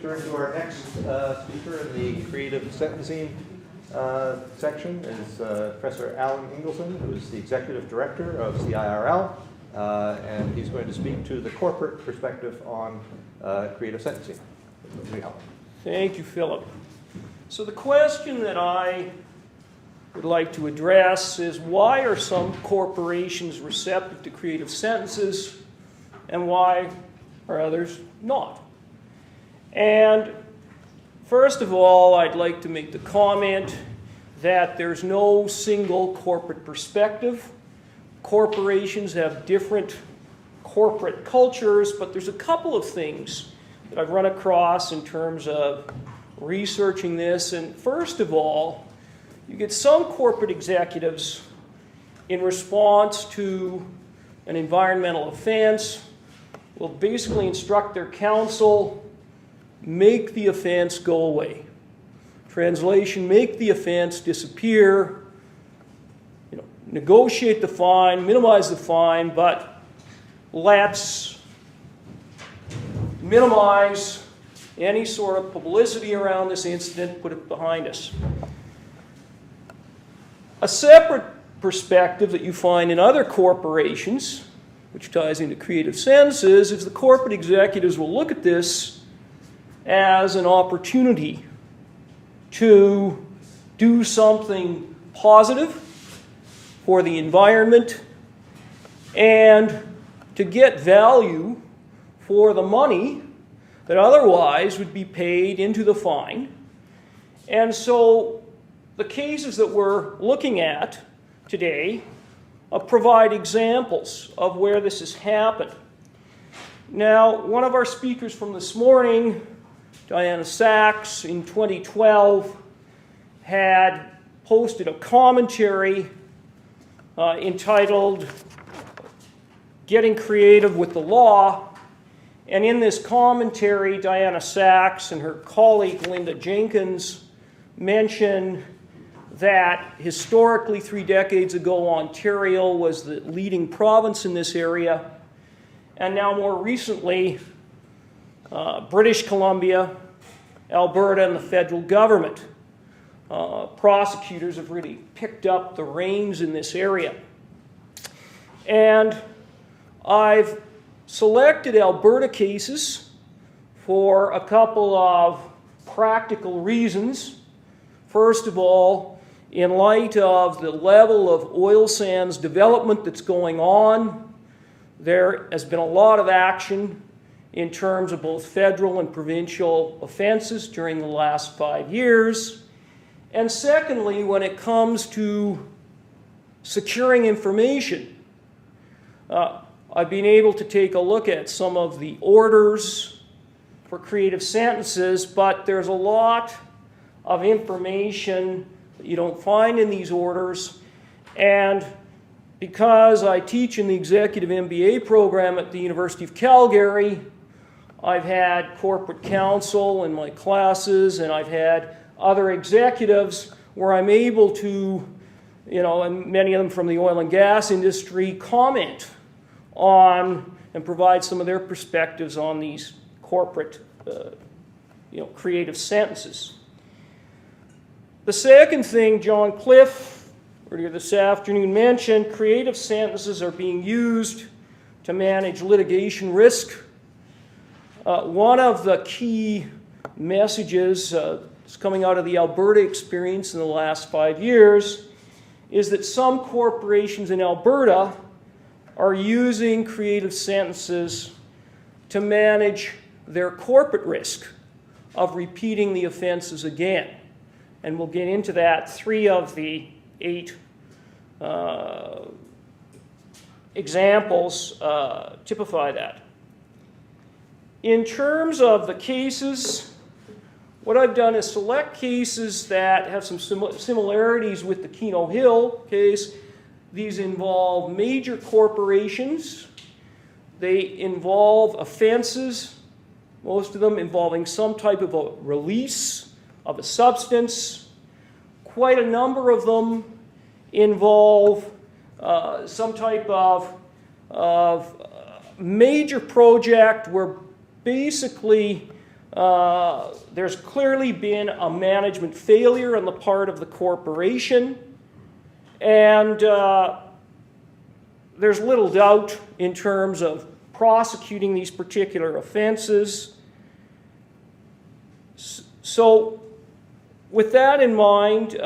Turn to our next speaker in the creative sentencing section is Professor Alan Ingleson, who is the Executive Director of CIRL, and he's going to speak to the corporate perspective on creative sentencing. Thank you, Philip. So the question that I would like to address is, why are some corporations receptive to creative sentences and why are others not? And first of all, I'd like to make the comment that there's no single corporate perspective. Corporations have different corporate cultures, but there's a couple of things that I've run across in terms of researching this. And first of all, you get some corporate executives in response to an environmental offense will basically instruct their counsel, make the offense go away. Translation, make the offense disappear, negotiate the fine, minimize the fine, but let's minimize any sort of publicity around this incident, put it behind us. A separate perspective that you find in other corporations, which ties into creative sentences, is the corporate executives will look at this as an opportunity to do something positive for the environment and to get value for the money that otherwise would be paid into the fine. And so the cases that we're looking at today provide examples of where this has happened. Now, one of our speakers from this morning, Diana Sachs, in 2012, had posted a commentary entitled Getting Creative with the Law. And in this commentary, Diana Sachs and her colleague Linda Jenkins mention that historically, 3 decades ago, Ontario was the leading province in this area. And now more recently, British Columbia, Alberta, and the federal government. Prosecutors have really picked up the reins in this area. And I've selected Alberta cases for a couple of practical reasons. First of all, in light of the level of oil sands development that's going on, there has been a lot of action in terms of both federal and provincial offenses during the last 5 years. And secondly, when it comes to securing information, I've been able to take a look at some of the orders for creative sentences, but there's a lot of information that you don't find in these orders. And because I teach in the Executive MBA program at the University of Calgary, I've had corporate counsel in my classes, and I've had other executives where I'm able to, and many of them from the oil and gas industry, comment on and provide some of their perspectives on these corporate, creative sentences. The second thing, John Cliff earlier this afternoon mentioned, creative sentences are being used to manage litigation risk. One of the key messages that's coming out of the Alberta experience in the last 5 years is that some corporations in Alberta are using creative sentences to manage their corporate risk of repeating the offenses again. And we'll get into that. 3 of the 8 examples typify that. In terms of the cases, what I've done is select cases that have some similarities with the Keno Hill case. These involve major corporations. They involve offenses, most of them involving some type of a release of a substance. Quite a number of them involve some type of major project where basically There's clearly been a management failure on the part of the corporation, and there's little doubt in terms of prosecuting these particular offenses. So with that in mind,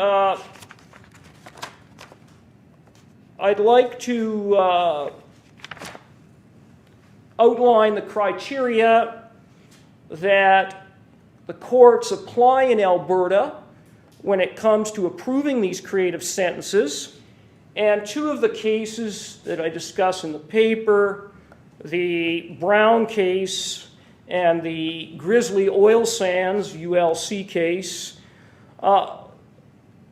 I'd like to outline the criteria that the courts apply in Alberta when it comes to approving these creative sentences. And two of the cases that I discuss in the paper, the Brown case and the Grizzly Oil Sands ULC case,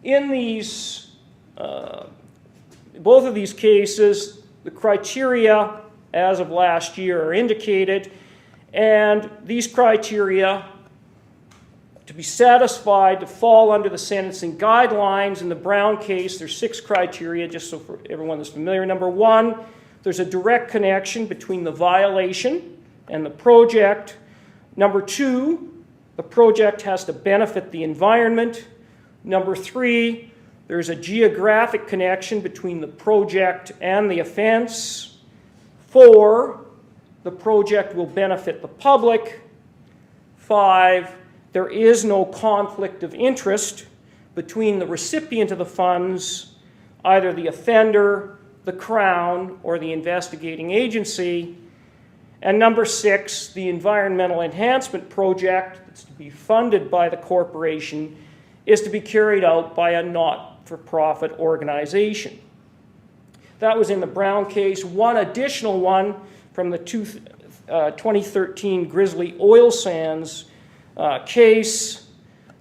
in these, both of these cases, the criteria as of last year are indicated, and these criteria, to be satisfied to fall under the sentencing guidelines. In the Brown case, there's 6 criteria, just so for everyone that's familiar. Number 1, there's a direct connection between the violation and the project. Number 2, the project has to benefit the environment. Number 3, there's a geographic connection between the project and the offense. 4, the project will benefit the public. 5, there is no conflict of interest between the recipient of the funds, either the offender, the Crown, or the investigating agency. And number 6, the environmental enhancement project that's to be funded by the corporation is to be carried out by a not-for-profit organization. That was in the Brown case. One additional one from the 2013 Grizzly Oil Sands case.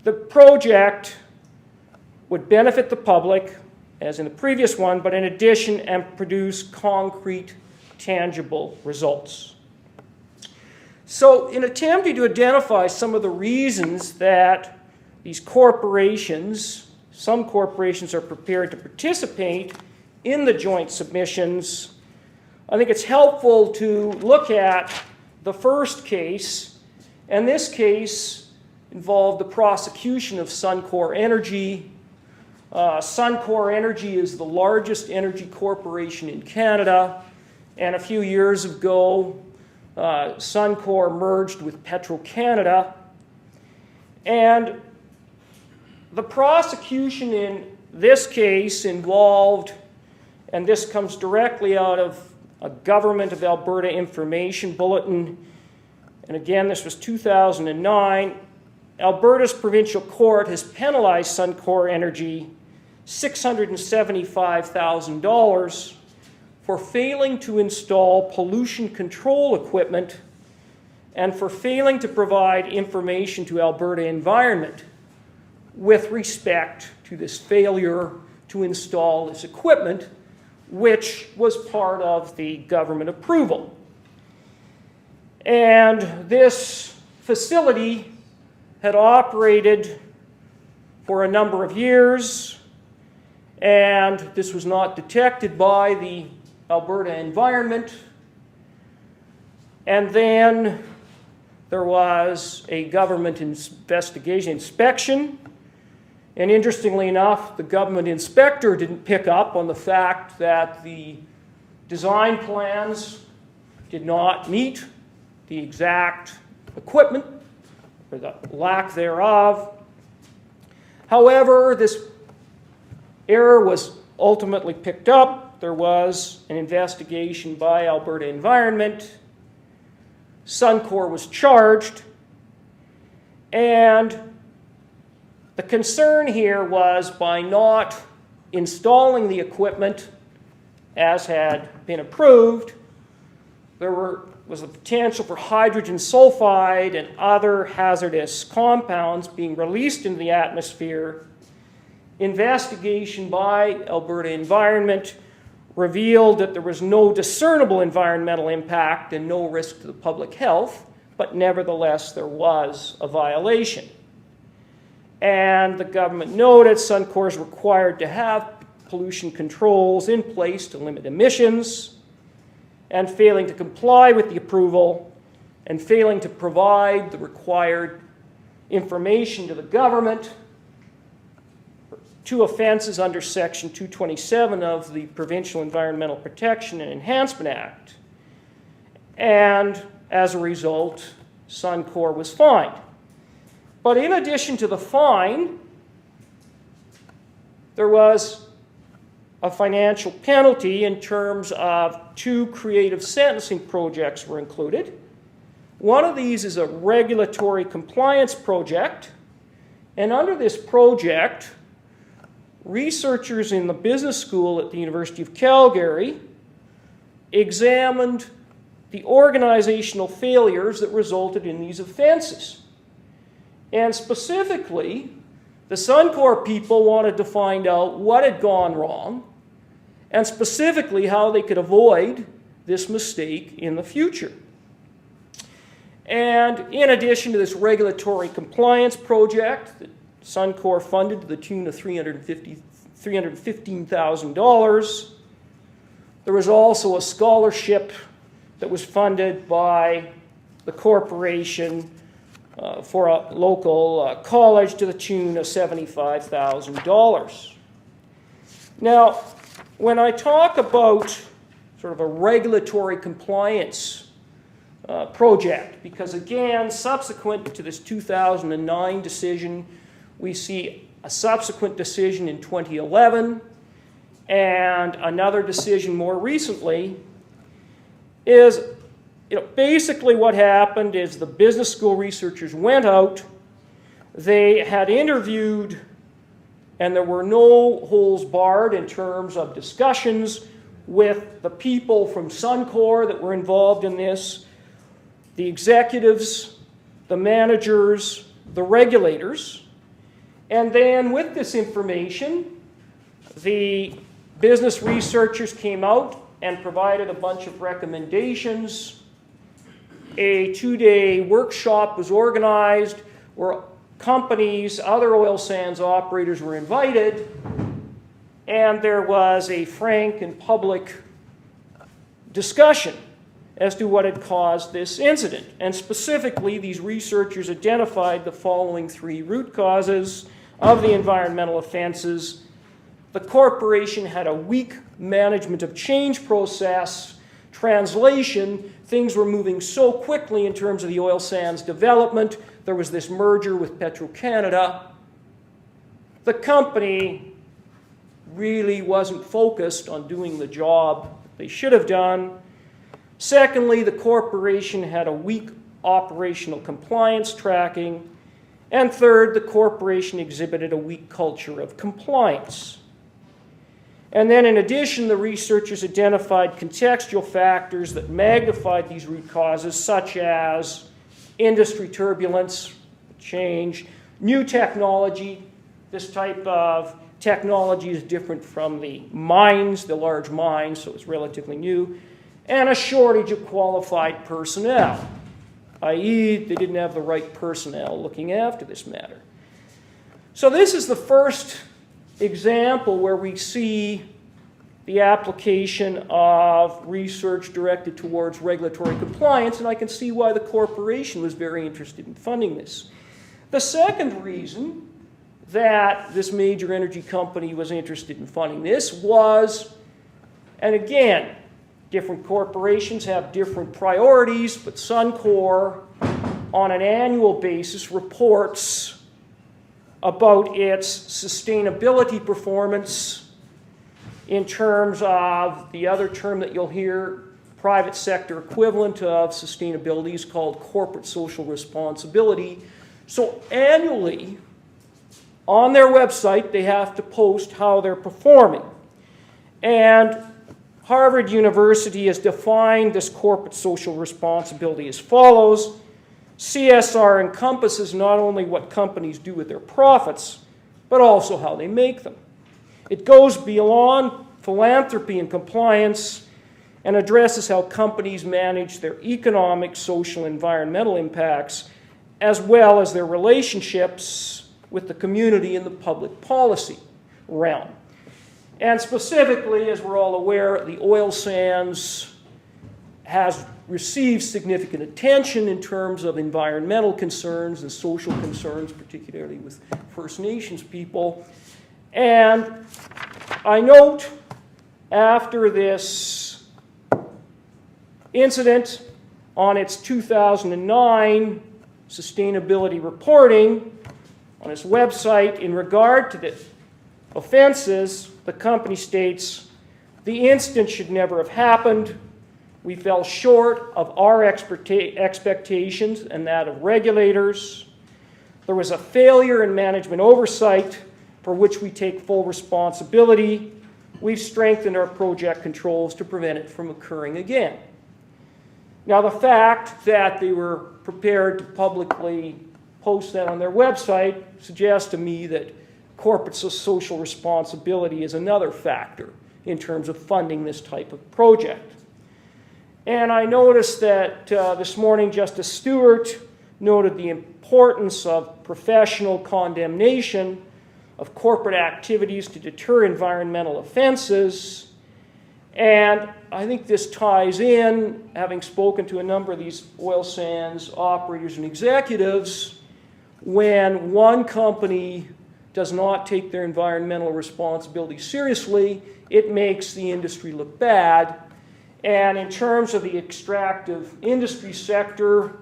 The project would benefit the public, as in the previous one, but in addition, and produce concrete, tangible results. So in attempting to identify some of the reasons that these corporations, some corporations are prepared to participate in the joint submissions, I think it's helpful to look at the first case, and this case involved the prosecution of Suncor Energy. Suncor Energy is the largest energy corporation in Canada, and a few years ago, Suncor merged with Petro-Canada. And the prosecution in this case involved, and this comes directly out of a Government of Alberta information bulletin, and again, this was 2009, Alberta's provincial court has penalized Suncor Energy $675,000 for failing to install pollution control equipment and for failing to provide information to Alberta Environment with respect to this failure to install this equipment, which was part of the government approval. And this facility had operated for a number of years, and this was not detected by the Alberta Environment. And then there was a government inspection. And interestingly enough, the government inspector didn't pick up on the fact that the design plans did not meet the exact equipment, or the lack thereof. However, this error was ultimately picked up. There was an investigation by Alberta Environment. Suncor was charged, and the concern here was by not installing the equipment as had been approved, there was a potential for hydrogen sulfide and other hazardous compounds being released into the atmosphere. Investigation by Alberta Environment revealed that there was no discernible environmental impact and no risk to the public health, but nevertheless there was a violation. And the government noted Suncor is required to have pollution controls in place to limit emissions, and failing to comply with the approval and failing to provide the required information to the government. 2 offenses under Section 227 of the Provincial Environmental Protection and Enhancement Act. And as a result, Suncor was fined. But in addition to the fine, there was a financial penalty in terms of 2 creative sentencing projects were included. One of these is a regulatory compliance project, and under this project, researchers in the business school at the University of Calgary examined the organizational failures that resulted in these offenses. And specifically, the Suncor people wanted to find out what had gone wrong, and specifically how they could avoid this mistake in the future. And in addition to this regulatory compliance project that Suncor funded to the tune of $315,000, there was also a scholarship that was funded by the corporation for a local college to the tune of $75,000. Now, when I talk about sort of a regulatory compliance project, because again, subsequent to this 2009 decision, we see a subsequent decision in 2011 and another decision more recently, is basically what happened is the business school researchers went out, they had interviewed, and there were no holes barred in terms of discussions with the people from Suncor that were involved in this, the executives, the managers, the regulators. And then with this information, the business researchers came out and provided a bunch of recommendations. A 2-day workshop was organized where companies, other oil sands operators were invited, and there was a frank and public discussion as to what had caused this incident. And specifically, these researchers identified the following 3 root causes of the environmental offenses. The corporation had a weak management of change process. Translation, things were moving so quickly in terms of the oil sands development. There was this merger with Petro-Canada. The company really wasn't focused on doing the job they should have done. Secondly, the corporation had a weak operational compliance tracking. And third, the corporation exhibited a weak culture of compliance. And then in addition, the researchers identified contextual factors that magnified these root causes, such as industry turbulence, change, new technology. This type of technology is different from the mines, the large mines, so it's relatively new, and a shortage of qualified personnel, i.e., they didn't have the right personnel looking after this matter. So this is the first example where we see the application of research directed towards regulatory compliance, and I can see why the corporation was very interested in funding this. The second reason that this major energy company was interested in funding this was, and again, different corporations have different priorities, but Suncor, on an annual basis, reports about its sustainability performance in terms of the other term that you'll hear, private sector equivalent of sustainability is called corporate social responsibility. So annually, on their website, they have to post how they're performing. And Harvard University has defined this corporate social responsibility as follows. CSR encompasses not only what companies do with their profits, but also how they make them. It goes beyond philanthropy and compliance and addresses how companies manage their economic, social, environmental impacts, as well as their relationships with the community and the public policy realm. And specifically, as we're all aware, the oil sands has received significant attention in terms of environmental concerns and social concerns, particularly with First Nations people. And I note after this incident on its 2009 sustainability reporting on its website in regard to the offenses, the company states, "The incident should never have happened. We fell short of our expectations and that of regulators. There was a failure in management oversight for which we take full responsibility. We've strengthened our project controls to prevent it from occurring again." Now, the fact that they were prepared to publicly post that on their website suggests to me that corporate social responsibility is another factor in terms of funding this type of project. And I noticed that this morning Justice Stewart noted the importance of professional condemnation of corporate activities to deter environmental offenses. And I think this ties in, having spoken to a number of these oil sands operators and executives, when one company does not take their environmental responsibility seriously, it makes the industry look bad. And in terms of the extractive industry sector,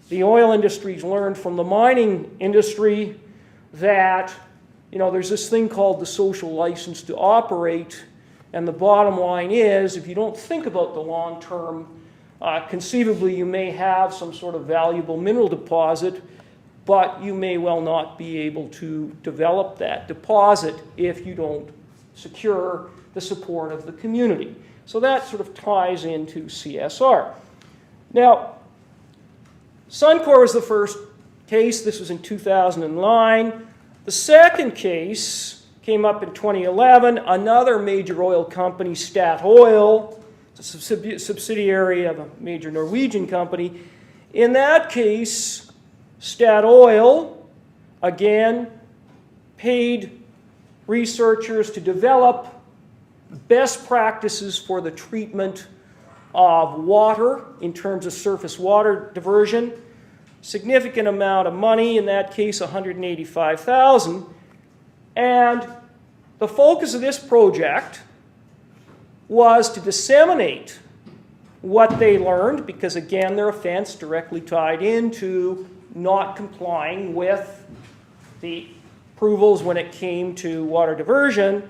the oil industry's learned from the mining industry that, there's this thing called the social license to operate. And the bottom line is, if you don't think about the long term, conceivably you may have some sort of valuable mineral deposit, but you may well not be able to develop that deposit if you don't secure the support of the community. So that sort of ties into CSR. Now, Suncor was the first case. This was in 2009. The second case came up in 2011. Another major oil company, Statoil, it's a subsidiary of a major Norwegian company. In that case, Statoil, again, paid researchers to develop best practices for the treatment of water in terms of surface water diversion. Significant amount of money, in that case $185,000. And the focus of this project was to disseminate what they learned, because again, their offense directly tied into not complying with the approvals when it came to water diversion,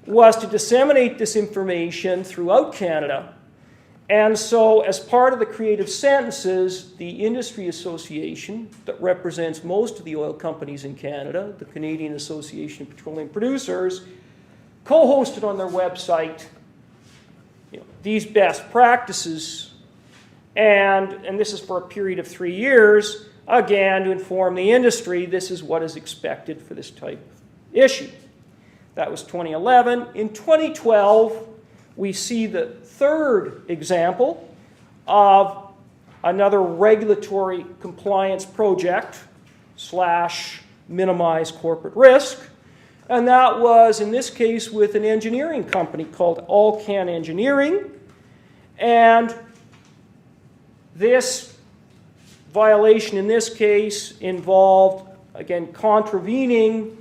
was to disseminate this information throughout Canada. And so, as part of the Creative Sentences, the industry association that represents most of the oil companies in Canada, the Canadian Association of Petroleum Producers, co-hosted on their website these best practices, and this is for a period of 3 years, again, to inform the industry this is what is expected for this type of issue. That was 2011. In 2012, we see the third example of another regulatory compliance project / minimize corporate risk. And that was, in this case, with an engineering company called Alcan Engineering. And this violation in this case involved, again, contravening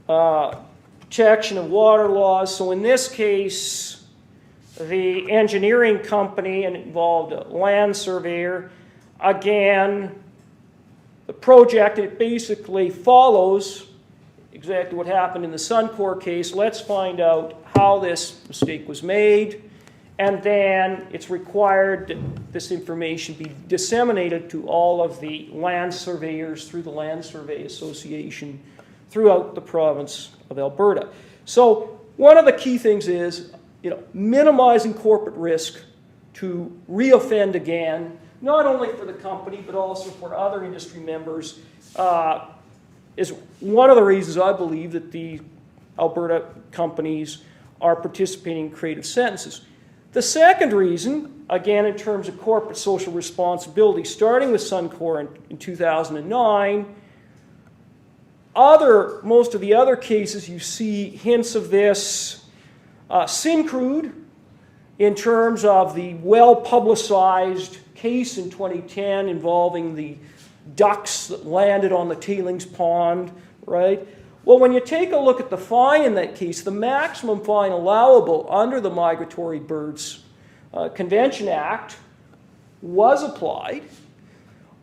protection of water laws. So in this case, the engineering company, and involved a land surveyor, again, the project, it basically follows exactly what happened in the Suncor case. Let's find out how this mistake was made, and then it's required that this information be disseminated to all of the land surveyors through the Land Survey Association throughout the province of Alberta. So one of the key things is, minimizing corporate risk to reoffend again, not only for the company but also for other industry members, is one of the reasons I believe that the Alberta companies are participating in Creative Sentences. The second reason, again in terms of corporate social responsibility, starting with Suncor in 2009, most of the other cases you see hints of this. Syncrude in terms of the well-publicized case in 2010 involving the ducks that landed on the tailings pond, right? Well, when you take a look at the fine in that case, the maximum fine allowable under the Migratory Birds Convention Act was applied.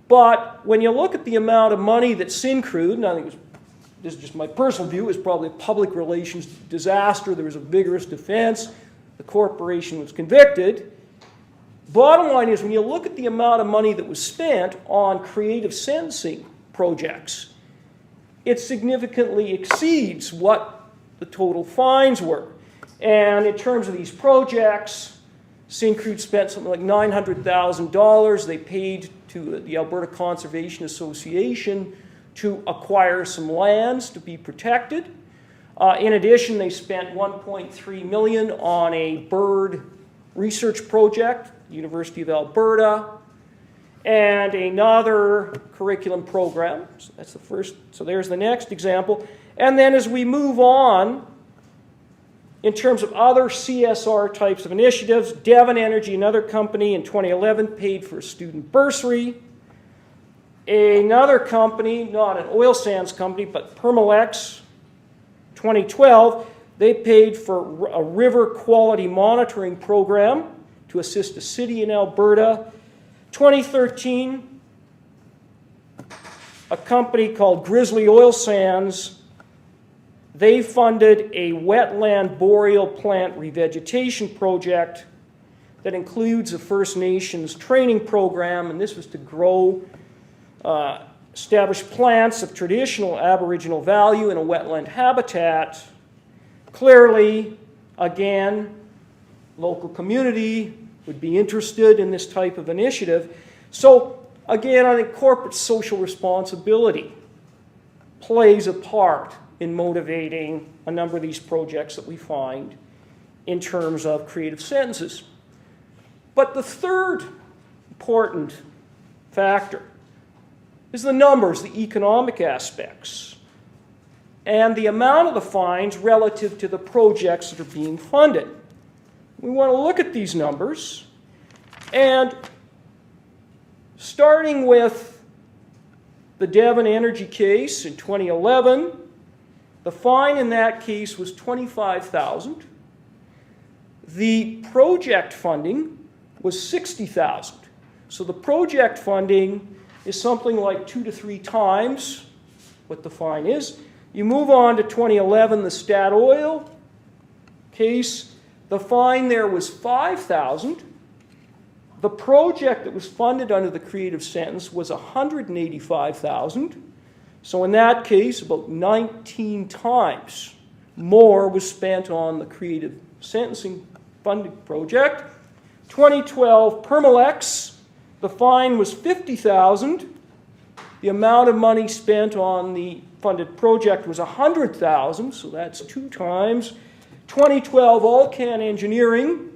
But when you look at the amount of money that Syncrude, and I think this is just my personal view, it was probably a public relations disaster. There was a vigorous defense. The corporation was convicted. Bottom line is, when you look at the amount of money that was spent on creative sentencing projects, it significantly exceeds what the total fines were. And in terms of these projects, Syncrude spent something like $900,000. They paid to the Alberta Conservation Association to acquire some lands to be protected. In addition, they spent $1.3 million on a bird research project, University of Alberta, and another curriculum program. So that's the first. So there's the next example. And then as we move on, in terms of other CSR types of initiatives, Devon Energy, another company in 2011, paid for a student bursary. Another company, not an oil sands company, but Permalex, 2012, they paid for a river quality monitoring program to assist a city in Alberta. 2013, a company called Grizzly Oil Sands, they funded a wetland boreal plant revegetation project that includes a First Nations training program, and this was to grow established plants of traditional Aboriginal value in a wetland habitat. Clearly, again, local community would be interested in this type of initiative. So, again, I think corporate social responsibility plays a part in motivating a number of these projects that we find in terms of creative sentences. But the third important factor is the numbers, the economic aspects, and the amount of the fines relative to the projects that are being funded. We want to look at these numbers, and starting with the Devon Energy case in 2011, the fine in that case was $25,000. The project funding was $60,000. So the project funding is something like 2 to 3 times what the fine is. You move on to 2011, the Statoil case. The fine there was $5,000. The project that was funded under the creative sentence was $185,000. So in that case, about 19 times more was spent on the creative sentencing funded project. 2012, Permalex, the fine was $50,000. The amount of money spent on the funded project was $100,000, so that's 2 times. 2012, Alcan Engineering,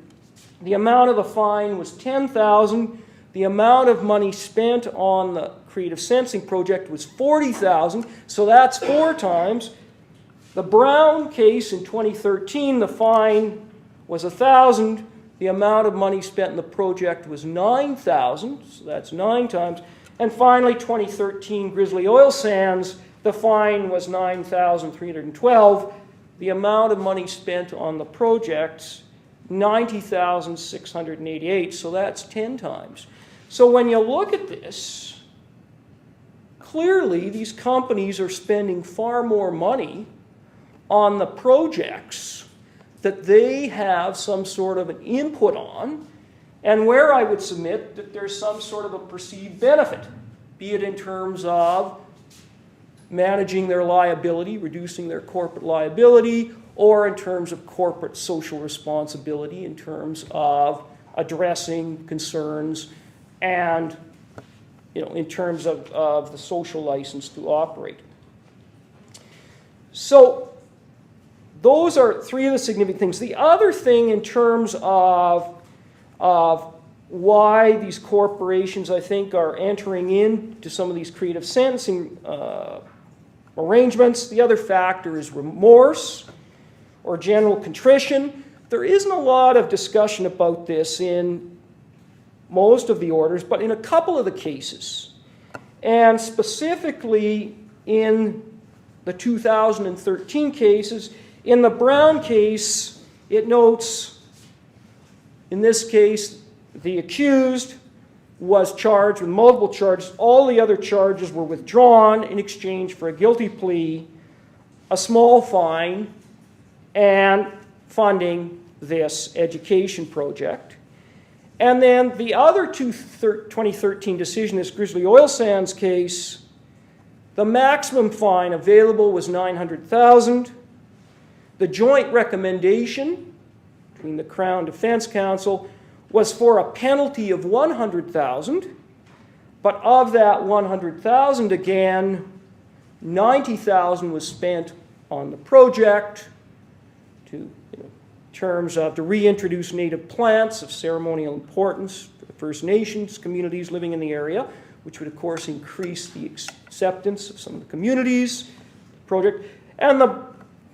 the amount of the fine was $10,000. The amount of money spent on the creative sentencing project was $40,000, so that's 4 times. The Brown case in 2013, the fine was $1,000. The amount of money spent in the project was $9,000, so that's 9 times. And finally, 2013, Grizzly Oil Sands, the fine was $9,312. The amount of money spent on the projects, $90,688, so that's 10 times. So when you look at this, clearly these companies are spending far more money on the projects that they have some sort of an input on, and where I would submit that there's some sort of a perceived benefit, be it in terms of managing their liability, reducing their corporate liability, or in terms of corporate social responsibility, in terms of addressing concerns and, in terms of the social license to operate. So those are 3 of the significant things. The other thing in terms of why these corporations, I think, are entering into some of these creative sentencing arrangements, the other factor is remorse or general contrition. there isn't a lot of discussion about this in most of the orders, but in a couple of the cases, and specifically in the 2013 cases. In the Brown case, it notes, in this case, the accused was charged with multiple charges. All the other charges were withdrawn in exchange for a guilty plea, a small fine, and funding this education project. And then the other 2013 decision, this Grizzly Oil Sands case, the maximum fine available was $900,000. The joint recommendation between the Crown Defense Counsel was for a penalty of $100,000, but of that $100,000, again, $90,000 was spent on the project to, terms of to reintroduce native plants of ceremonial importance for the First Nations communities living in the area, which would, of course, increase the acceptance of some of the communities project, and the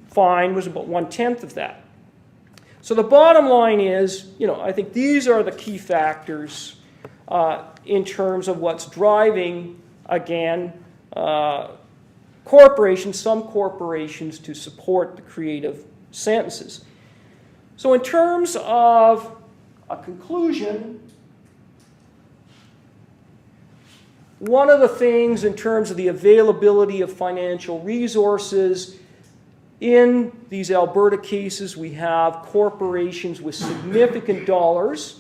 fine was about 1/10 of that. So the bottom line is, I think these are the key factors in terms of what's driving, again, some corporations to support the creative sentences. So in terms of a conclusion, one of the things in terms of the availability of financial resources, in these Alberta cases, we have corporations with significant dollars.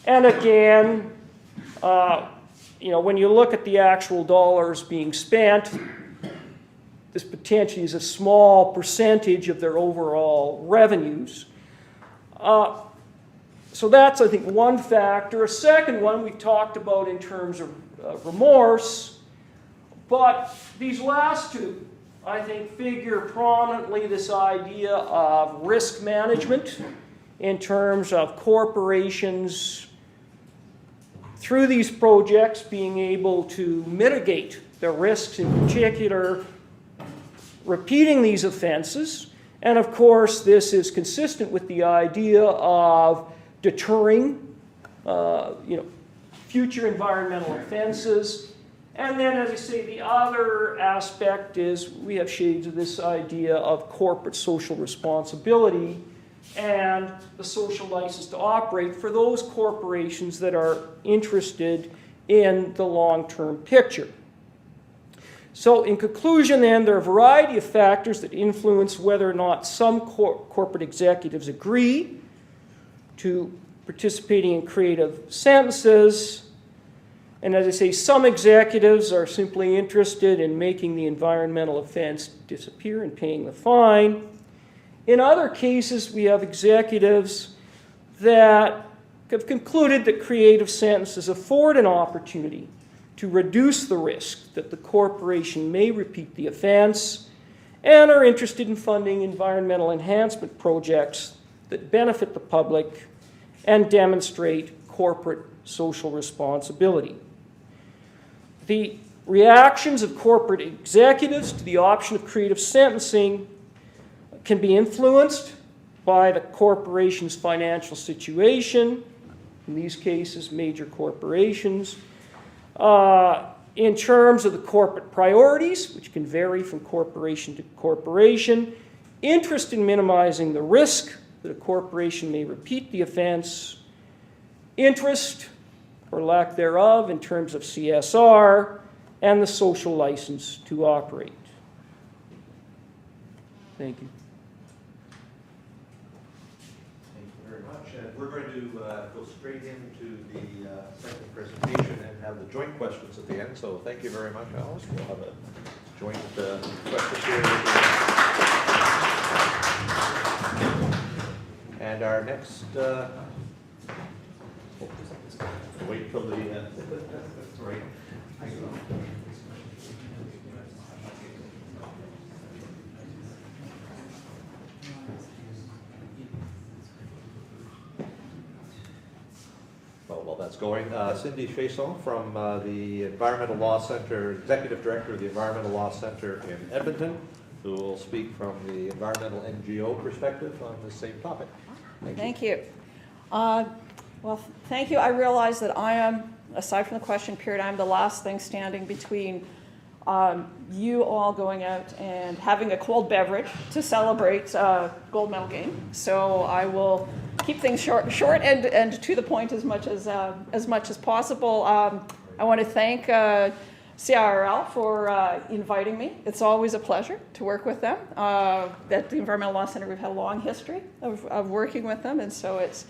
And again, when you look at the actual dollars being spent, this potentially is a small percentage of their overall revenues. So that's, I think, one factor. A second one we've talked about in terms of remorse, but these last two, I think, figure prominently this idea of risk management in terms of corporations, through these projects, being able to mitigate the risks, in particular, repeating these offenses. And of course, this is consistent with the idea of deterring future environmental offenses. And then, as I say, the other aspect is we have shades of this idea of corporate social responsibility and the social license to operate for those corporations that are interested in the long-term picture. So in conclusion, then, there are a variety of factors that influence whether or not some corporate executives agree to participating in creative sentences. And as I say, some executives are simply interested in making the environmental offense disappear and paying the fine. In other cases, we have executives that have concluded that creative sentences afford an opportunity to reduce the risk that the corporation may repeat the offense and are interested in funding environmental enhancement projects that benefit the public and demonstrate corporate social responsibility. The reactions of corporate executives to the option of creative sentencing can be influenced by the corporation's financial situation, in these cases, major corporations, in terms of the corporate priorities, which can vary from corporation to corporation, interest in minimizing the risk that a corporation may repeat the offense, interest or lack thereof in terms of CSR, and the social license to operate. Thank you. Thank you very much. And we're going to go straight into the second presentation and have the joint questions at the end. So thank you very much, Alice. We'll have a joint question period. And our next... wait till the right. While that's going, Cindy Chaisson from the Environmental Law Center, Executive Director of the Environmental Law Center in Edmonton, who will speak from the environmental NGO perspective on the same topic. Thank you. Well, thank you. I realize that I am, aside from the question period, I'm the last thing standing between you all going out and having a cold beverage to celebrate gold medal game. So I will keep things short and to the point as much as possible. I want to thank CIRL for inviting me. It's always a pleasure to work with them. At the Environmental Law Center, we've had a long history of working with them, and so it's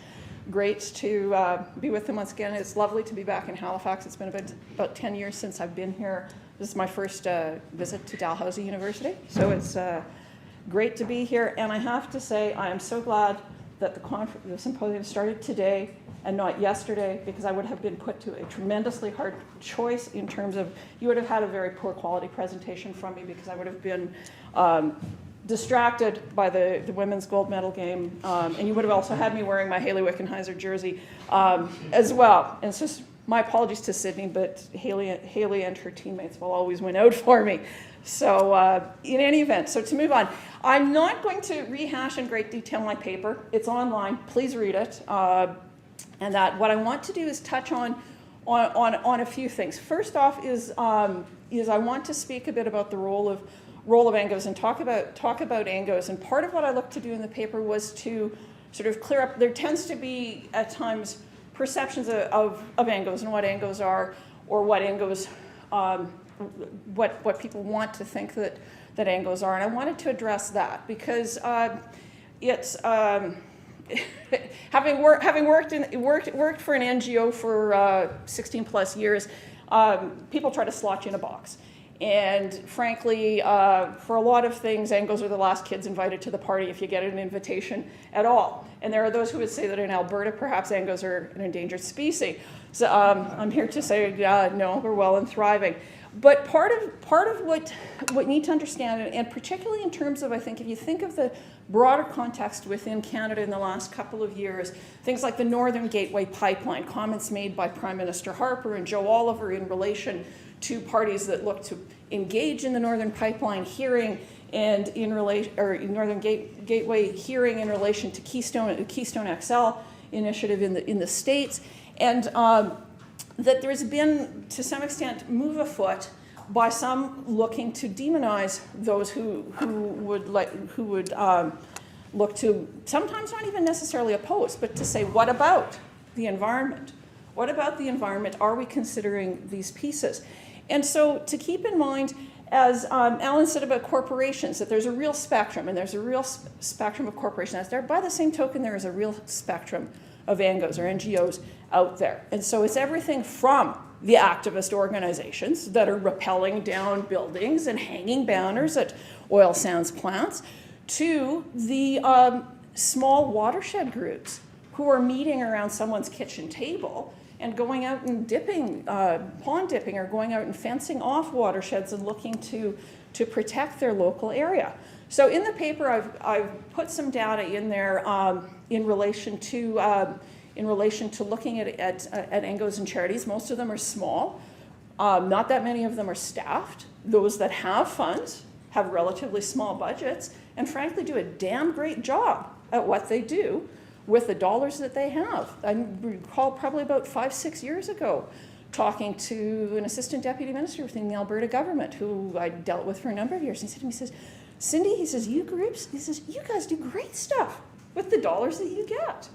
great to be with them once again. It's lovely to be back in Halifax. It's been about 10 years since I've been here. This is my first visit to Dalhousie University, so it's great to be here. And I have to say, I am so glad that the symposium started today and not yesterday, because I would have been put to a tremendously hard choice in terms of, you would have had a very poor quality presentation from me, because I would have been distracted by the women's gold medal game, and you would have also had me wearing my Hayley Wickenheiser jersey as well. And it's just my apologies to Sydney, but Hayley and her teammates will always win out for me. So in any event, so to move on, I'm not going to rehash in great detail my paper. It's online. Please read it. And that what I want to do is touch on a few things. First off is I want to speak a bit about the role of ANGOs and talk about ANGOs. And part of what I looked to do in the paper was to sort of clear up. There tends to be at times perceptions of ANGOs and what ANGOs are, or what ANGOs what people want to think that ANGOs are. And I wanted to address that because it's. Having worked for an NGO for 16 plus years, people try to slot you in a box. And frankly, for a lot of things, ANGOs are the last kids invited to the party if you get an invitation at all. And there are those who would say that in Alberta, perhaps ANGOs are an endangered species. So I'm here to say, no, we're well and thriving. But part of what you need to understand, and particularly in terms of, I think, if you think of the broader context within Canada in the last couple of years, things like the Northern Gateway Pipeline, comments made by Prime Minister Harper and Joe Oliver in relation to parties that look to engage in the Northern Pipeline hearing and in relation, or Northern Gateway hearing in relation to Keystone XL initiative in the States, and that there's been, to some extent, move afoot by some looking to demonize those who would look to sometimes not even necessarily oppose, but to say, what about the environment? What about the environment? Are we considering these pieces? And so to keep in mind, as Alan said about corporations, that there's a real spectrum, and there's a real spectrum of corporations out there. By the same token, there is a real spectrum of ANGOs or NGOs out there. And so it's everything from the activist organizations that are rappelling down buildings and hanging banners at oil sands plants to the small watershed groups who are meeting around someone's kitchen table and going out and dipping, pond dipping, or going out and fencing off watersheds and looking to protect their local area. So in the paper, I've put some data in there in relation to looking at ANGOs and charities. Most of them are small. Not that many of them are staffed. Those that have funds have relatively small budgets and frankly do a damn great job at what they do with the dollars that they have. I recall probably about 5-6 years ago talking to an assistant deputy minister within the Alberta government who I dealt with for a number of years. And he said to me, he says, Cindy, he says, you groups, he says, you guys do great stuff with the dollars that you get.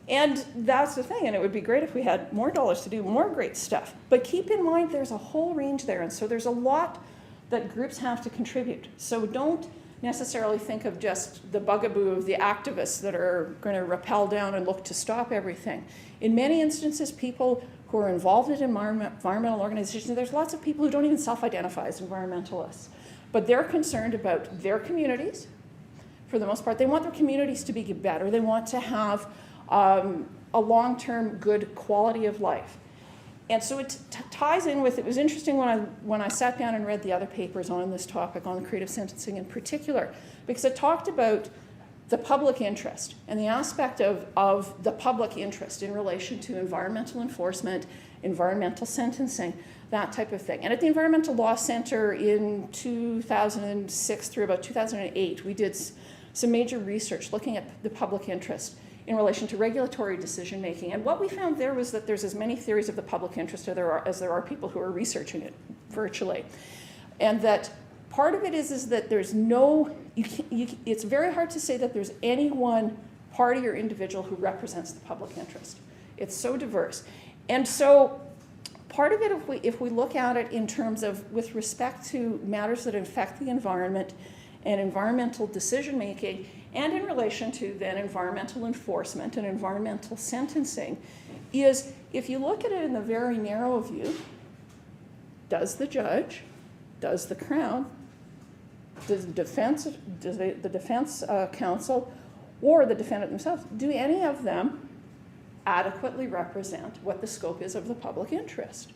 And that's the thing, and it would be great if we had more dollars to do more great stuff. But keep in mind there's a whole range there, and so there's a lot that groups have to contribute. So don't necessarily think of just the bugaboo of the activists that are going to rappel down and look to stop everything. In many instances, people who are involved in environmental organizations, there's lots of people who don't even self-identify as environmentalists, but they're concerned about their communities. For the most part, they want their communities to be better. They want to have a long-term good quality of life. And so it ties in with, it was interesting when I sat down and read the other papers on this topic, on the creative sentencing in particular, because it talked about the public interest and the aspect of the public interest in relation to environmental enforcement, environmental sentencing, that type of thing. And at the Environmental Law Center in 2006 through about 2008, we did some major research looking at the public interest in relation to regulatory decision making. And what we found there was that there's as many theories of the public interest as there are people who are researching it virtually. And that part of it is that there's no, it's very hard to say that there's any one party or individual who represents the public interest. It's so diverse. And so part of it, if we look at it in terms of with respect to matters that affect the environment and environmental decision making, and in relation to then environmental enforcement and environmental sentencing, is if you look at it in the very narrow view, does the judge, does the Crown, does the defense counsel, or the defendant themselves, do any of them adequately represent what the scope is of the public interest?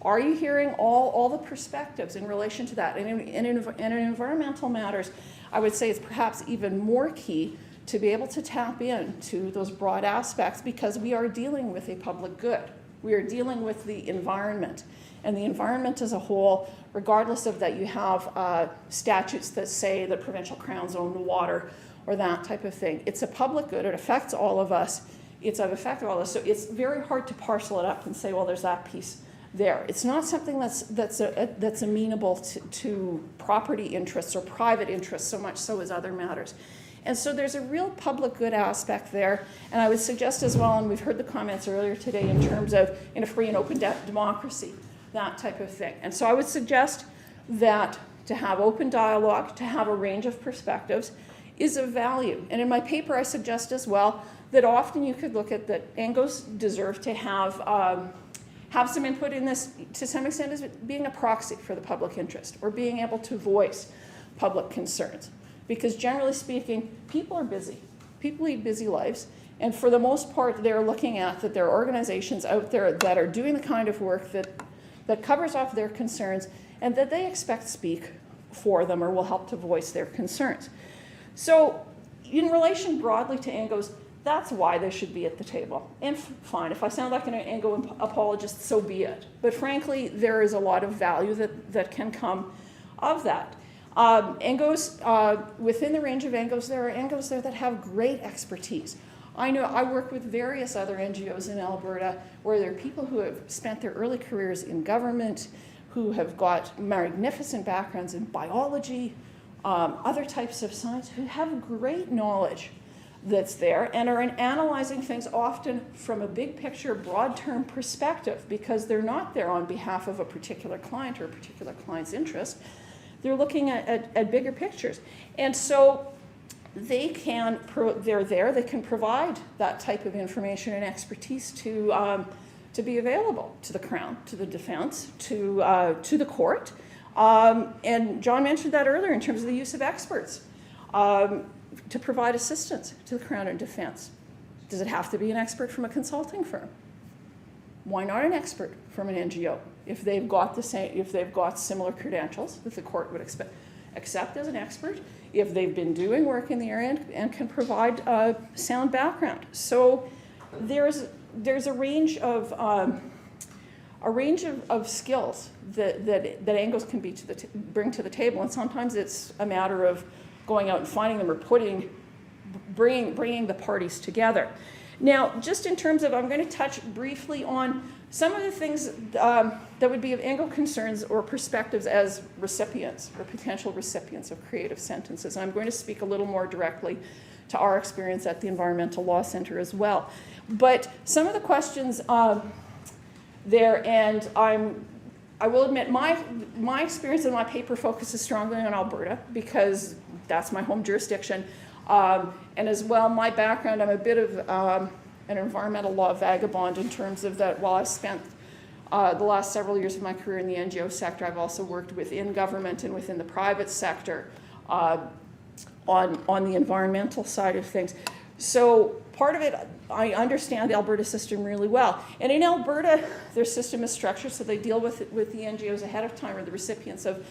Are you hearing all the perspectives in relation to that? And in environmental matters, I would say it's perhaps even more key to be able to tap into those broad aspects, because we are dealing with a public good. We are dealing with the environment. And the environment as a whole, regardless of that you have statutes that say that provincial crowns own the water or that type of thing. It's a public good. It affects all of us. It's of effect on all of us. So it's very hard to parcel it up and say, well, there's that piece there. It's not something that's amenable to property interests or private interests so much so as other matters. And so there's a real public good aspect there. And I would suggest as well, and we've heard the comments earlier today in terms of in a free and open democracy, that type of thing. And so I would suggest that to have open dialogue, to have a range of perspectives is of value. And in my paper, I suggest as well that often you could look at that Angos deserve to have some input in this to some extent as being a proxy for the public interest or being able to voice public concerns. Because generally speaking, people are busy. People lead busy lives. And for the most part, they're looking at that there are organizations out there that are doing the kind of work that covers off their concerns and that they expect speak for them or will help to voice their concerns. So in relation broadly to Angos, that's why they should be at the table. And fine, if I sound like an Ango apologist, so be it. But frankly, there is a lot of value that can come of that. Angos, within the range of Angos, there are Angos there that have great expertise. I know I work with various other NGOs in Alberta where there are people who have spent their early careers in government, who have got magnificent backgrounds in biology, other types of science, who have great knowledge that's there and are analyzing things often from a big picture, broad term perspective, because they're not there on behalf of a particular client or a particular client's interest. They're looking at bigger pictures. And so they can provide that type of information and expertise to be available to the Crown, to the defense, to the court. And John mentioned that earlier in terms of the use of experts to provide assistance to the Crown and defense. Does it have to be an expert from a consulting firm? Why not an expert from an NGO if they've got similar credentials that the court would accept as an expert, if they've been doing work in the area and can provide sound background? So there's a range of skills that Angos can bring to the table, and sometimes it's a matter of going out and finding them or bringing the parties together. Now, just in terms of, I'm going to touch briefly on some of the things that would be of Anglo concerns or perspectives as recipients or potential recipients of creative sentences. And I'm going to speak a little more directly to our experience at the Environmental Law Center as well. But some of the questions there, and I will admit my experience in my paper focuses strongly on Alberta because that's my home jurisdiction. And as well, my background, I'm a bit of an environmental law vagabond in terms of that while I've spent the last several years of my career in the NGO sector, I've also worked within government and within the private sector on the environmental side of things. So part of it, I understand the Alberta system really well. And in Alberta, their system is structured so they deal with the NGOs ahead of time or the recipients of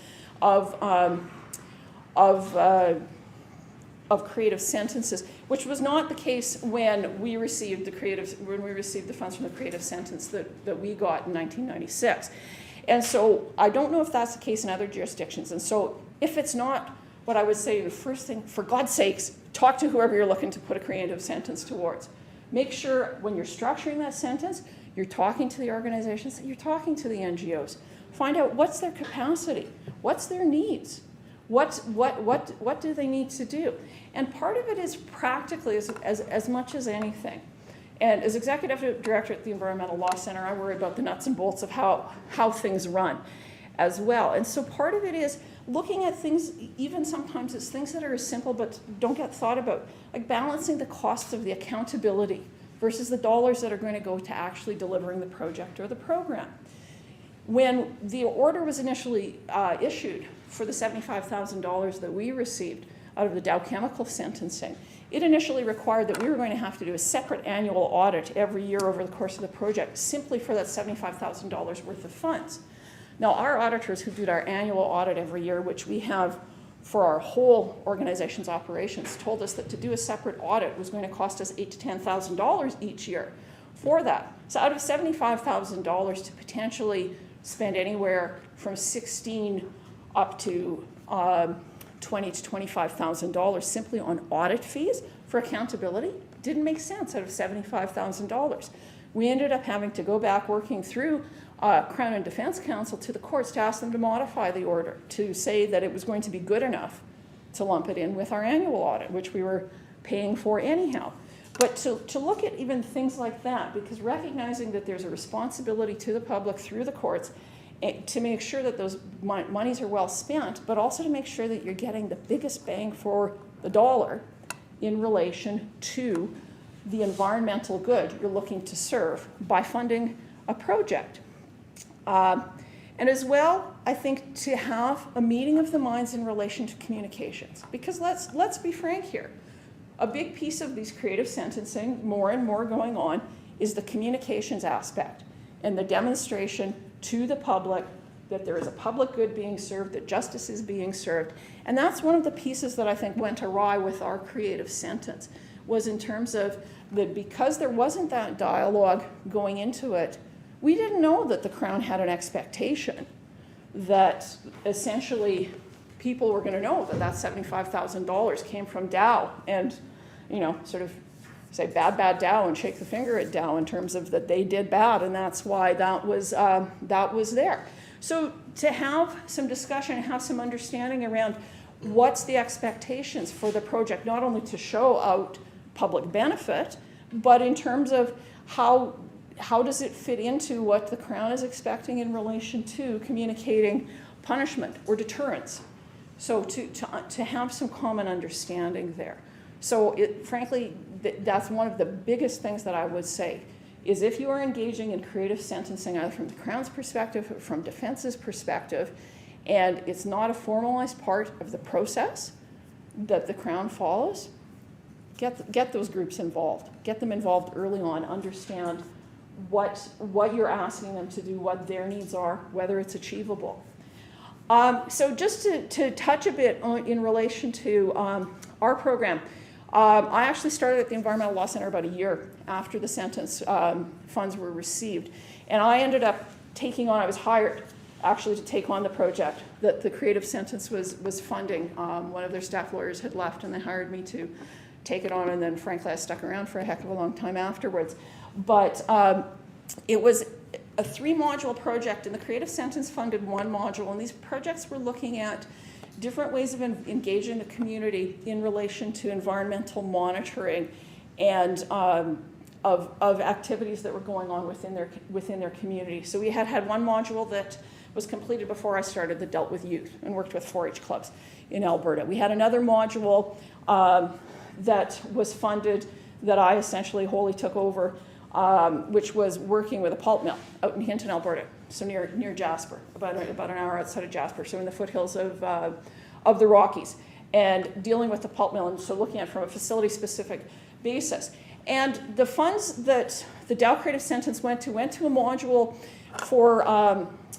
creative sentences, which was not the case when we received the funds from the creative sentence that we got in 1996. And so I don't know if that's the case in other jurisdictions. And so if it's not, what I would say the first thing, for God's sakes, talk to whoever you're looking to put a creative sentence towards. Make sure when you're structuring that sentence, you're talking to the organizations, you're talking to the NGOs. Find out what's their capacity, what's their needs, what do they need to do. And part of it is practically as much as anything. And as executive director at the Environmental Law Center, I worry about the nuts and bolts of how things run as well. And so part of it is looking at things, even sometimes it's things that are as simple but don't get thought about, like balancing the costs of the accountability versus the dollars that are going to go to actually delivering the project or the program. When the order was initially issued for the $75,000 that we received out of the Dow Chemical sentencing, it initially required that we were going to have to do a separate annual audit every year over the course of the project simply for that $75,000 worth of funds. Now, our auditors who did our annual audit every year, which we have for our whole organization's operations, told us that to do a separate audit was going to cost us $8,000 to $10,000 each year for that. So out of $75,000 to potentially spend anywhere from $16,000 up to $20,000 to $25,000 simply on audit fees for accountability didn't make sense out of $75,000. We ended up having to go back working through Crown and Defense Counsel to the courts to ask them to modify the order, to say that it was going to be good enough to lump it in with our annual audit, which we were paying for anyhow. But to look at even things like that, because recognizing that there's a responsibility to the public through the courts to make sure that those monies are well spent, but also to make sure that you're getting the biggest bang for the dollar in relation to the environmental good you're looking to serve by funding a project. And as well, I think to have a meeting of the minds in relation to communications. Because let's be frank here. A big piece of these creative sentencing, more and more going on, is the communications aspect and the demonstration to the public that there is a public good being served, that justice is being served. And that's one of the pieces that I think went awry with our creative sentence, was in terms of that because there wasn't that dialogue going into it, we didn't know that the Crown had an expectation that essentially people were going to know that that $75,000 came from Dow and, sort of say bad Dow and shake the finger at Dow in terms of that they did bad, and that's why that was there. So to have some discussion and have some understanding around what's the expectations for the project, not only to show out public benefit, but in terms of how does it fit into what the Crown is expecting in relation to communicating punishment or deterrence. So to have some common understanding there. So frankly, that's one of the biggest things that I would say, is if you are engaging in creative sentencing, either from the Crown's perspective or from defense's perspective, and it's not a formalized part of the process that the Crown follows, get those groups involved. Get them involved early on, understand what you're asking them to do, what their needs are, whether it's achievable. So just to touch a bit in relation to our program, I actually started at the Environmental Law Center about a year after the sentence funds were received. And I ended up I was hired actually to take on the project that the creative sentence was funding. One of their staff lawyers had left and they hired me to take it on, and then frankly I stuck around for a heck of a long time afterwards. But it was a 3-module project, and the creative sentence funded 1 module, and these projects were looking at different ways of engaging the community in relation to environmental monitoring and of activities that were going on within their community. So we had 1 module that was completed before I started that dealt with youth and worked with 4-H clubs in Alberta. We had another module that was funded that I essentially wholly took over, which was working with a pulp mill out in Hinton, Alberta, so near Jasper, about an hour outside of Jasper, so in the foothills of the Rockies, and dealing with the pulp mill, and so looking at it from a facility-specific basis. And the funds that the Dow Creative Sentence went to a module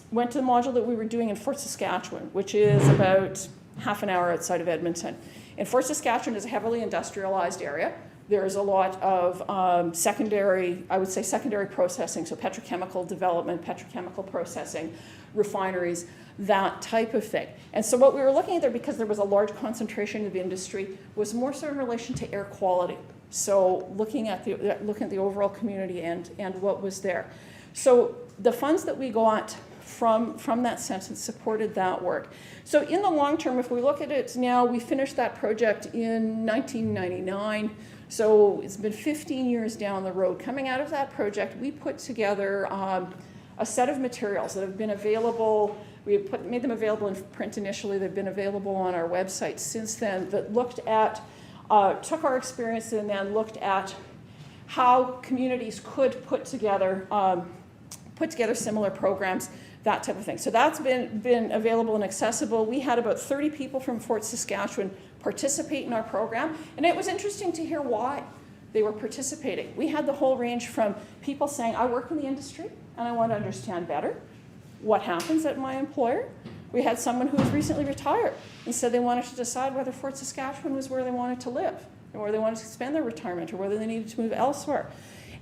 that we were doing in Fort Saskatchewan, which is about half an hour outside of Edmonton. And Fort Saskatchewan is a heavily industrialized area. There's a lot of secondary processing, so petrochemical development, petrochemical processing, refineries, that type of thing. And so what we were looking at there, because there was a large concentration of industry, was more so in relation to air quality. So looking at the overall community and what was there. So the funds that we got from that sentence supported that work. So in the long term, if we look at it now, we finished that project in 1999. So it's been 15 years down the road. Coming out of that project, we put together a set of materials that have been available. We made them available in print initially. They've been available on our website since then, that looked at, took our experience and then looked at how communities could put together similar programs, that type of thing. So that's been available and accessible. We had about 30 people from Fort Saskatchewan participate in our program, and it was interesting to hear why they were participating. We had the whole range from people saying, I work in the industry and I want to understand better what happens at my employer. We had someone who was recently retired and said they wanted to decide whether Fort Saskatchewan was where they wanted to live, or where they wanted to spend their retirement, or whether they needed to move elsewhere.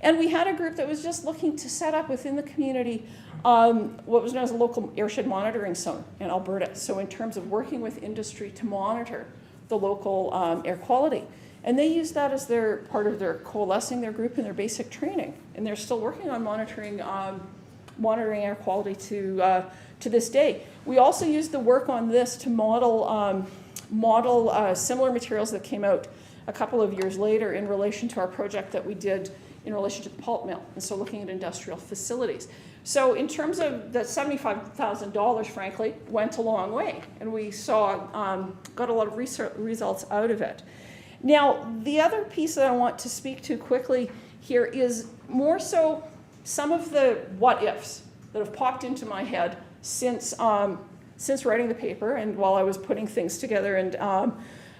And we had a group that was just looking to set up within the community what was known as a local airshed monitoring zone in Alberta. So in terms of working with industry to monitor the local air quality. And they used that as their part of their coalescing their group in their basic training. And they're still working on monitoring air quality to this day. We also used the work on this to model similar materials that came out a couple of years later in relation to our project that we did in relation to the pulp mill, and so looking at industrial facilities. So in terms of the $75,000, frankly, went a long way, and we saw, got a lot of results out of it. Now, the other piece that I want to speak to quickly here is more so some of the what-ifs that have popped into my head since writing the paper and while I was putting things together and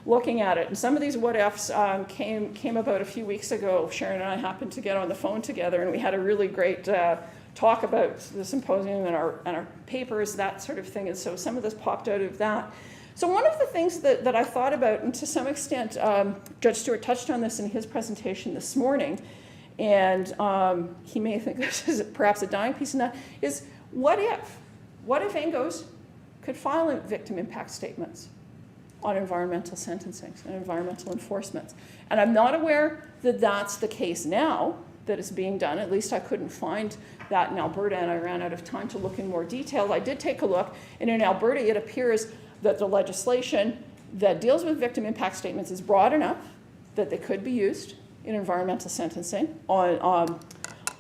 looking at it. And some of these what-ifs came about a few weeks ago. Sharon and I happened to get on the phone together, and we had a really great talk about the symposium and our papers, that sort of thing. And so some of this popped out of that. So one of the things that I thought about, and to some extent Judge Stewart touched on this in his presentation this morning, and he may think this is perhaps a dying piece in that, is what if ANGOs could file victim impact statements on environmental sentencing and environmental enforcements? And I'm not aware that that's the case now, that is being done. At least I couldn't find that in Alberta, and I ran out of time to look in more detail. I did take a look, and in Alberta it appears that the legislation that deals with victim impact statements is broad enough that they could be used in environmental sentencing on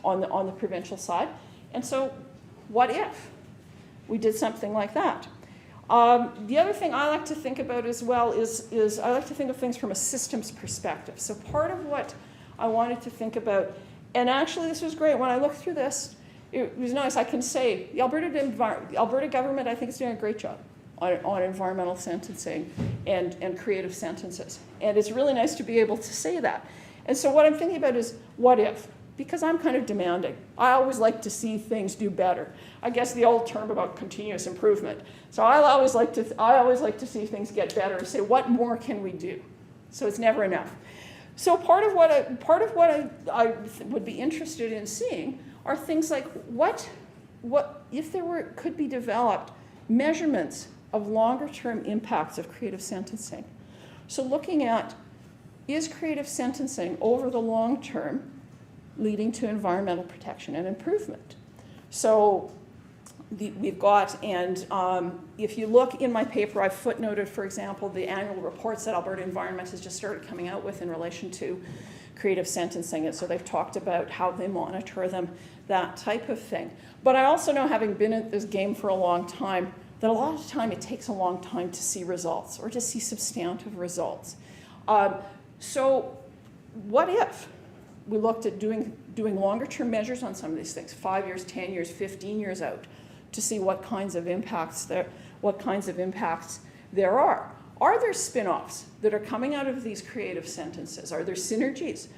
the provincial side. And so what if we did something like that? The other thing I like to think about as well is I like to think of things from a systems perspective. So part of what I wanted to think about, and actually this was great, when I looked through this, it was nice. I can say the Alberta government, I think, is doing a great job on environmental sentencing and creative sentences. And it's really nice to be able to say that. And so what I'm thinking about is what if? Because I'm kind of demanding. I always like to see things do better. I guess the old term about continuous improvement. So I always like to see things get better and say, what more can we do? So it's never enough. So part of what I would be interested in seeing are things like what if there could be developed measurements of longer term impacts of creative sentencing. So looking at, is creative sentencing over the long term leading to environmental protection and improvement? So we've got, and if you look in my paper, I've footnoted, for example, the annual reports that Alberta Environment has just started coming out with in relation to creative sentencing. And so they've talked about how they monitor them, that type of thing. But I also know, having been in this game for a long time, that a lot of the time it takes a long time to see results or to see substantive results. So what if we looked at doing longer term measures on some of these things, 5 years, 10 years, 15 years out, to see what kinds of impacts there are? Are there spin-offs that are coming out of these creative sentences? Are there synergies?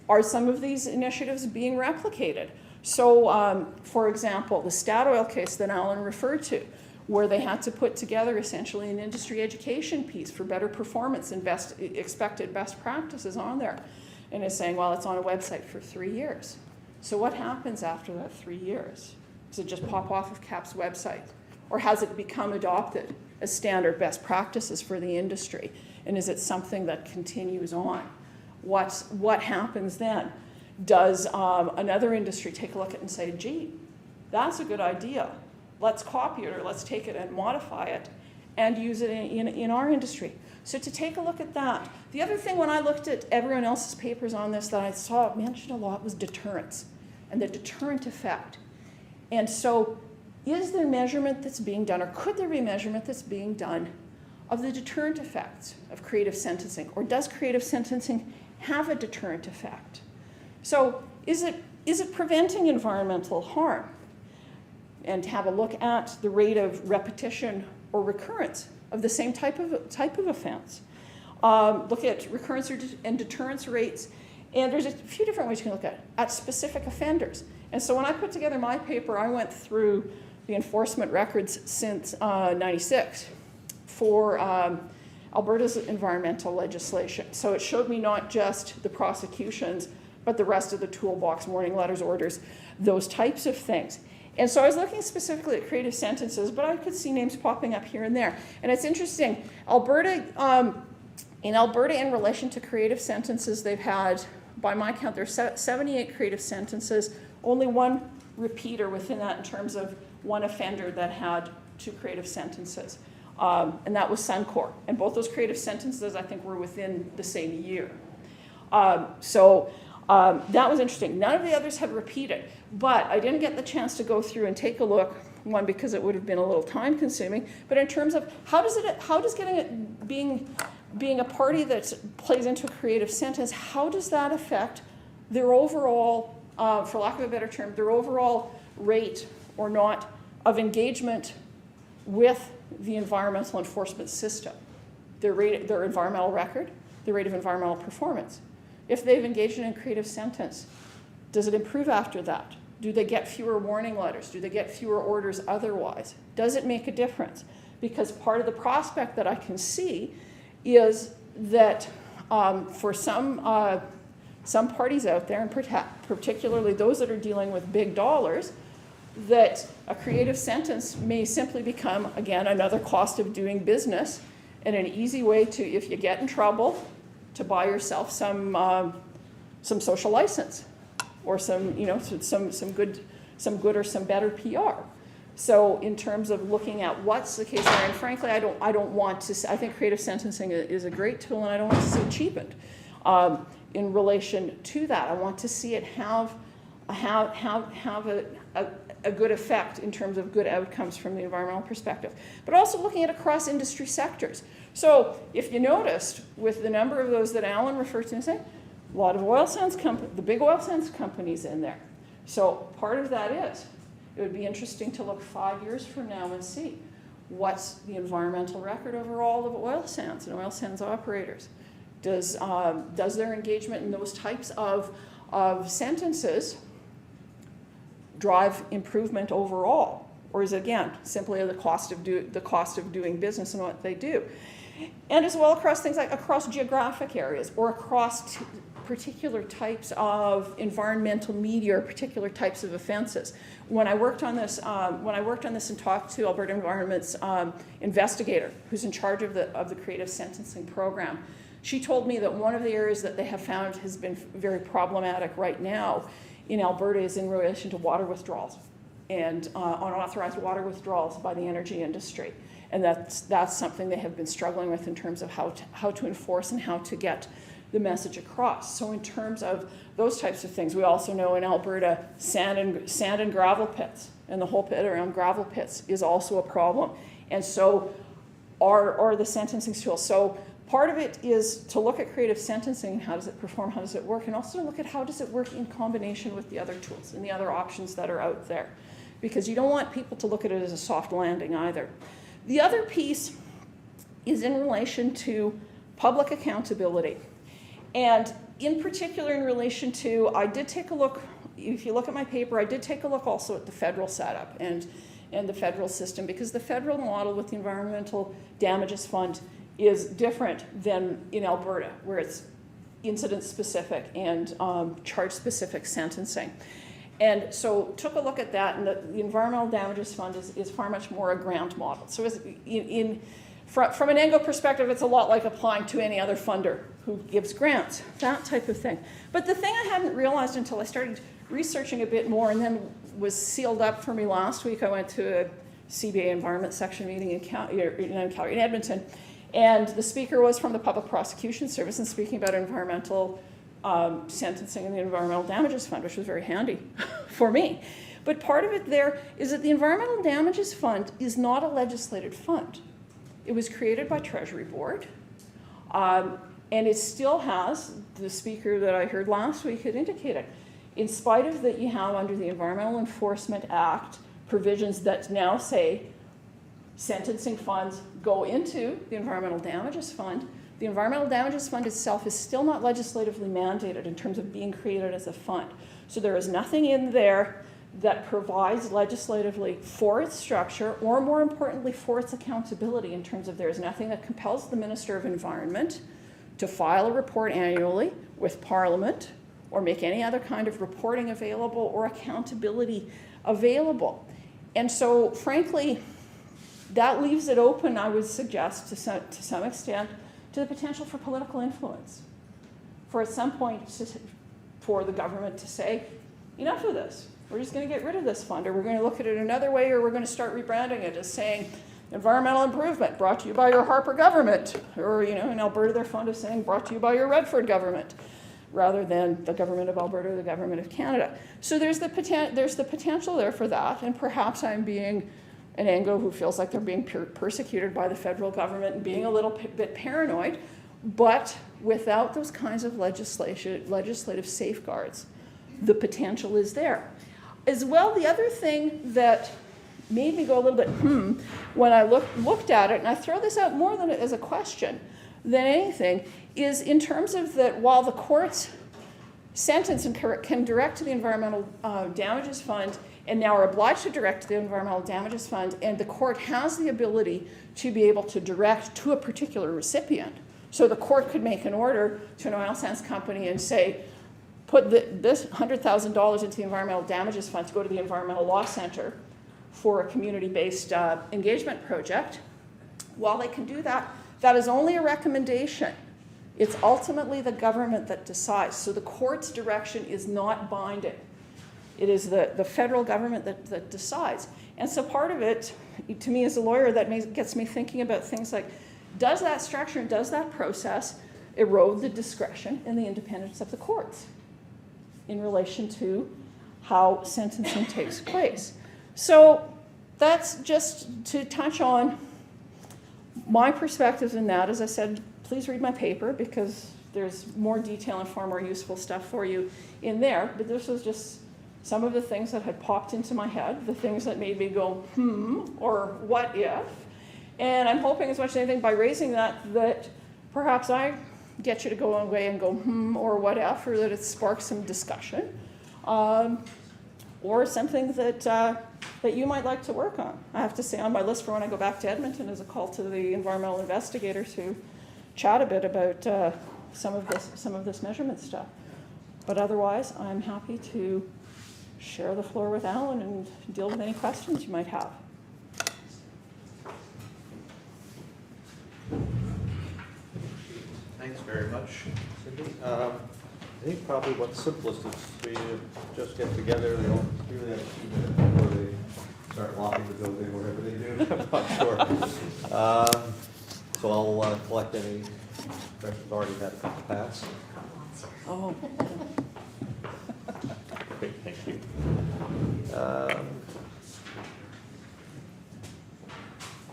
Are some of these initiatives being replicated? So, for example, the Statoil case that Alan referred to, where they had to put together essentially an industry education piece for better performance and expected best practices on there. And is saying, well, it's on a website for 3 years. So what happens after that 3 years? Does it just pop off of CAP's website? Or has it become adopted as standard best practices for the industry? And is it something that continues on? what happens then? Does another industry take a look at it and say, gee, that's a good idea. Let's copy it, or let's take it and modify it and use it in our industry. So to take a look at that. The other thing, when I looked at everyone else's papers on this that I saw mentioned a lot was deterrence and the deterrent effect. And so is there measurement that's being done, or could there be measurement that's being done of the deterrent effects of creative sentencing? Or does creative sentencing have a deterrent effect? So is it preventing environmental harm? And have a look at the rate of repetition or recurrence of the same type of offense. Look at recurrence and deterrence rates. And there's a few different ways you can look at specific offenders. And so when I put together my paper, I went through the enforcement records since '96 for Alberta's environmental legislation. So it showed me not just the prosecutions, but the rest of the toolbox, warning letters, orders, those types of things. And so I was looking specifically at creative sentences, but I could see names popping up here and there. And it's interesting, Alberta, in Alberta, in relation to creative sentences, they've had, by my count, there's 78 creative sentences, only one repeater within that in terms of one offender that had 2 creative sentences. And that was Suncor. And both those creative sentences, I think, were within the same year. That was interesting. None of the others had repeated, but I didn't get the chance to go through and take a look, one, because it would have been a little time consuming, but in terms of how does getting it, being a party that plays into a creative sentence, how does that affect their overall, for lack of a better term, their overall rate or not of engagement with the environmental enforcement system, their environmental record, their rate of environmental performance. If they've engaged in a creative sentence, does it improve after that? Do they get fewer warning letters? Do they get fewer orders otherwise? Does it make a difference? Because part of the prospect that I can see is that for some parties out there, and particularly those that are dealing with big dollars, that a creative sentence may simply become, again, another cost of doing business and an easy way to, if you get in trouble, to buy yourself some social license, or some good or some better PR. So in terms of looking at what's the case there, and frankly, I don't want to. I think creative sentencing is a great tool, and I don't want to see it cheapened. In relation to that, I want to see it have a good effect in terms of good outcomes from the environmental perspective, but also looking at across industry sectors. So if you noticed, with the number of those that Alan referred to, a lot of oil sands the big oil sands companies in there. So part of that is, it would be interesting to look 5 years from now and see what's the environmental record overall of oil sands and oil sands operators. Does their engagement in those types of sentences drive improvement overall, or is it, again, simply the cost of doing business and what they do? And as well across things like across geographic areas, or across particular types of environmental media, or particular types of offenses. When I worked on this, and talked to Alberta Environment's investigator, who's in charge of the creative sentencing program, she told me that one of the areas that they have found has been very problematic right now in Alberta is in relation to water withdrawals and unauthorized water withdrawals by the energy industry. And that's something they have been struggling with in terms of how to enforce and how to get the message across. So in terms of those types of things, we also know in Alberta, sand and gravel pits, and the whole pit around gravel pits is also a problem. And so are the sentencing tools. So part of it is to look at creative sentencing, how does it perform, how does it work, and also to look at how does it work in combination with the other tools and the other options that are out there. Because you don't want people to look at it as a soft landing either. The other piece is in relation to public accountability. And in particular in relation to, I did take a look, if you look at my paper, I did take a look also at the federal setup and the federal system, because the federal model with the Environmental Damages Fund is different than in Alberta, where it's incident-specific and charge-specific sentencing. And so took a look at that, and the Environmental Damages Fund is far much more a grant model. So From an ANGO perspective, it's a lot like applying to any other funder who gives grants, that type of thing. But the thing I hadn't realized until I started researching a bit more and then was sealed up for me last week, I went to a CBA Environment Section meeting in Edmonton, and the speaker was from the Public Prosecution Service and speaking about environmental sentencing and the Environmental Damages Fund, which was very handy for me. But part of it there is that the Environmental Damages Fund is not a legislated fund. It was created by Treasury Board, and it still has, the speaker that I heard last week had indicated, in spite of that you have under the Environmental Enforcement Act provisions that now say sentencing funds go into the Environmental Damages Fund, the Environmental Damages Fund itself is still not legislatively mandated in terms of being created as a fund. So there is nothing in there that provides legislatively for its structure, or more importantly, for its accountability in terms of there's nothing that compels the Minister of Environment to file a report annually with Parliament or make any other kind of reporting available or accountability available. And so, frankly, that leaves it open, I would suggest, to some extent, to the potential for political influence. For at some point, for the government to say, enough of this. We're just going to get rid of this fund, or we're going to look at it another way, or we're going to start rebranding it as saying environmental improvement brought to you by your Harper government, or in Alberta their fund is saying brought to you by your Redford government, rather than the government of Alberta or the government of Canada. So there's the potential there for that, and perhaps I'm being an ANGO who feels like they're being persecuted by the federal government and being a little bit paranoid, but without those kinds of legislative safeguards, the potential is there. As well, the other thing that made me go a little bit when I looked at it, and I throw this out more than as a question than anything, is in terms of that while the courts sentence and can direct to the Environmental Damages Fund, and now are obliged to direct to the Environmental Damages Fund, and the court has the ability to be able to direct to a particular recipient. So the court could make an order to an oil sands company and say, put this $100,000 into the Environmental Damages Fund to go to the Environmental Law Center for a community-based engagement project. While they can do that, that is only a recommendation. It's ultimately the government that decides. So the court's direction is not binding. It is the federal government that decides. And so part of it, to me as a lawyer, that gets me thinking about things like, does that structure and does that process erode the discretion and the independence of the courts in relation to how sentencing takes place? So that's just to touch on my perspectives in that. As I said, please read my paper because there's more detail and far more useful stuff for you in there. But this was just some of the things that had popped into my head, the things that made me go, or what if? And I'm hoping as much as anything by raising that perhaps I get you to go away and go, or what if, or that it sparks some discussion, or something that you might like to work on. I have to say on my list for when I go back to Edmonton is a call to the environmental investigators who chat a bit about some of this measurement stuff. But otherwise, I'm happy to share the floor with Alan and deal with any questions you might have. Thanks very much, Cindy. I think probably what's simplest is for you to just get together. They don't really have a few minutes before they start locking the building or whatever they do. I'm not sure. So I'll collect any questions already had a couple pass. Oh. Okay, thank you.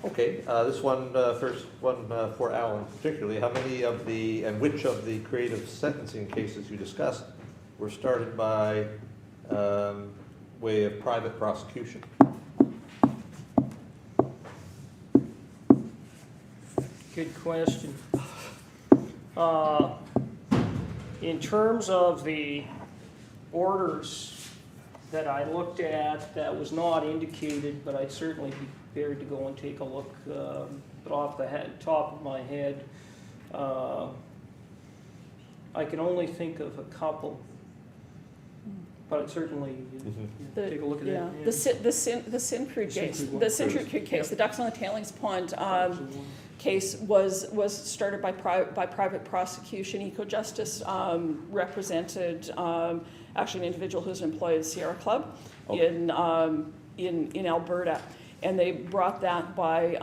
Okay, this one, first one for Alan particularly. How many of the, and which of the creative sentencing cases you discussed were started by way of private prosecution? Good question. In terms of the orders that I looked at, that was not indicated, but I'd certainly be prepared to go and take a look. But off the top of my head, I can only think of a couple, but I'd certainly take a look at it. The Syncrude case, the Syncrude case, the ducks on the tailings pond case was started by private prosecution. EcoJustice represented actually an individual who's employed at Sierra Club in Alberta, and they brought that by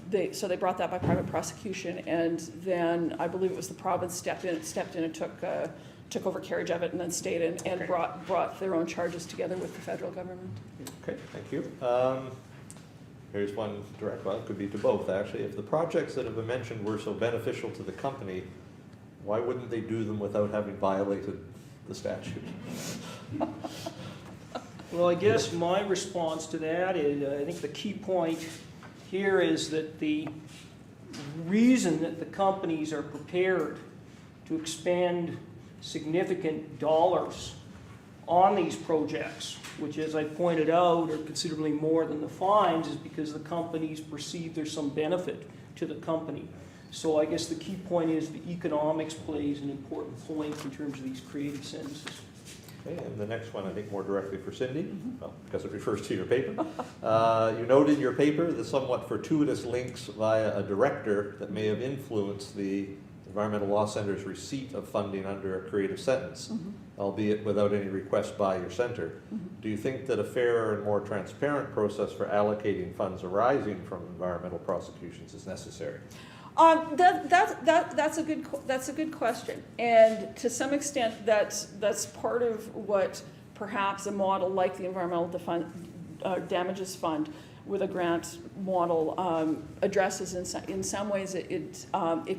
they brought that by private prosecution, and then I believe it was the province stepped in and took over carriage of it, and then stayed in and brought their own charges together with the federal government. Okay, thank you. Here's one direct, well, it could be to both, actually. If the projects that have been mentioned were so beneficial to the company, why wouldn't they do them without having violated the statute? Well, I guess my response to that is, I think the key point here is that the reason that the companies are prepared to expend significant dollars on these projects, which, as I pointed out, are considerably more than the fines, is because the companies perceive there's some benefit to the company. So I guess the key point is the economics plays an important point in terms of these creative sentences. Okay, and the next one, I think more directly for Cindy, well, because it refers to your paper. You note in your paper the somewhat fortuitous links via a director that may have influenced the Environmental Law Center's receipt of funding under a creative sentence, albeit without any request by your center. Do you think that a fairer and more transparent process for allocating funds arising from environmental prosecutions is necessary? That's a good question, and to some extent, that's part of what perhaps a model like the Environmental Damages Fund with a grant model addresses. In some ways, it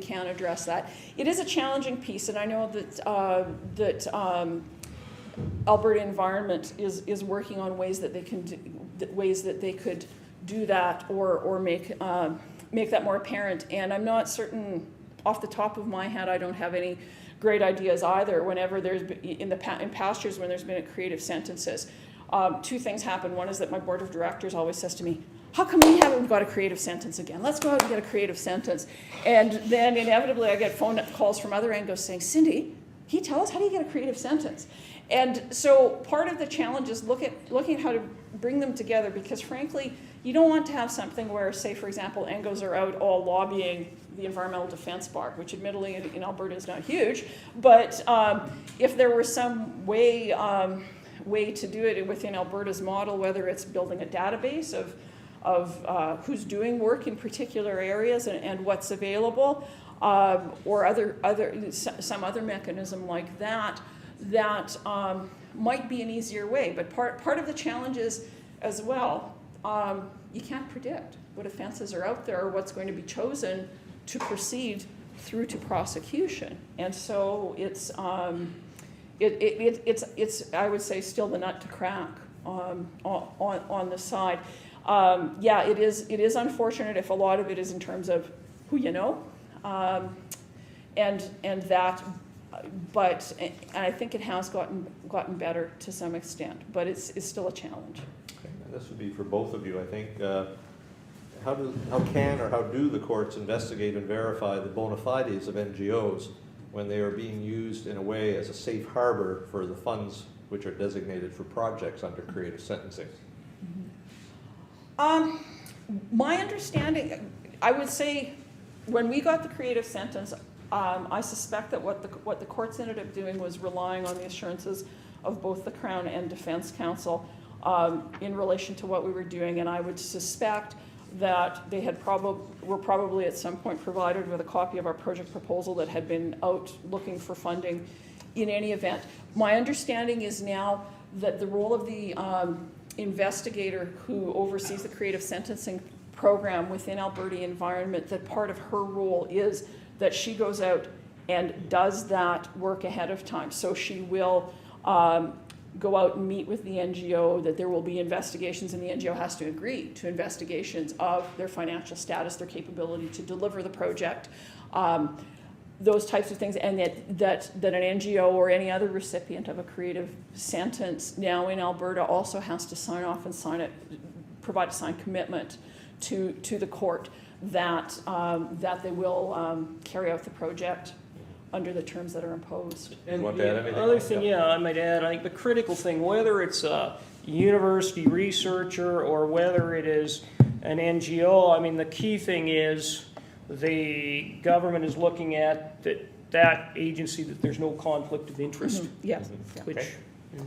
can address that. It is a challenging piece, and I know that Alberta Environment is working on ways that they could do that or make that more apparent. And I'm not certain, off the top of my head, I don't have any great ideas either. Whenever there's in past years when there's been a creative sentences, two things happen. One is that my board of directors always says to me, how come we haven't got a creative sentence again? Let's go out and get a creative sentence. And then inevitably I get phone calls from other angles saying, Cindy, can you tell us, how do you get a creative sentence? And so part of the challenge is looking at how to bring them together, because frankly, you don't want to have something where, say, for example, Angos are out all lobbying the Environmental Defense Bar, which admittedly in Alberta is not huge, but if there were some way to do it within Alberta's model, whether it's building a database of who's doing work in particular areas and what's available, or some other mechanism like that, might be an easier way. But part of the challenge is as well, you can't predict what offenses are out there or what's going to be chosen to proceed through to prosecution. And so it's I would say still the nut to crack on the side. Yeah, it is unfortunate if a lot of it is in terms of who you know, and that. But I think it has gotten better to some extent, but it's still a challenge. Okay, and this would be for both of you, I think. How can or how do the courts investigate and verify the bona fides of NGOs when they are being used in a way as a safe harbor for the funds which are designated for projects under creative sentencing? My understanding, I would say, when we got the creative sentence, I suspect that what the courts ended up doing was relying on the assurances of both the Crown and Defense Counsel in relation to what we were doing, and I would suspect that they were probably at some point provided with a copy of our project proposal that had been out looking for funding in any event. My understanding is now that the role of the investigator who oversees the creative sentencing program within Alberta Environment, that part of her role is that she goes out and does that work ahead of time. So she will go out and meet with the NGO, that there will be investigations, and the NGO has to agree to investigations of their financial status, their capability to deliver the project, those types of things, and that an NGO or any other recipient of a creative sentence now in Alberta also has to sign off and provide a signed commitment to the court that they will carry out the project under the terms that are imposed. And want to add anything? the other thing, I might add, I think the critical thing, whether it's a university researcher or whether it is an NGO, I mean, the key thing is the government is looking at that agency, that there's no conflict of interest, Yes, which, Okay.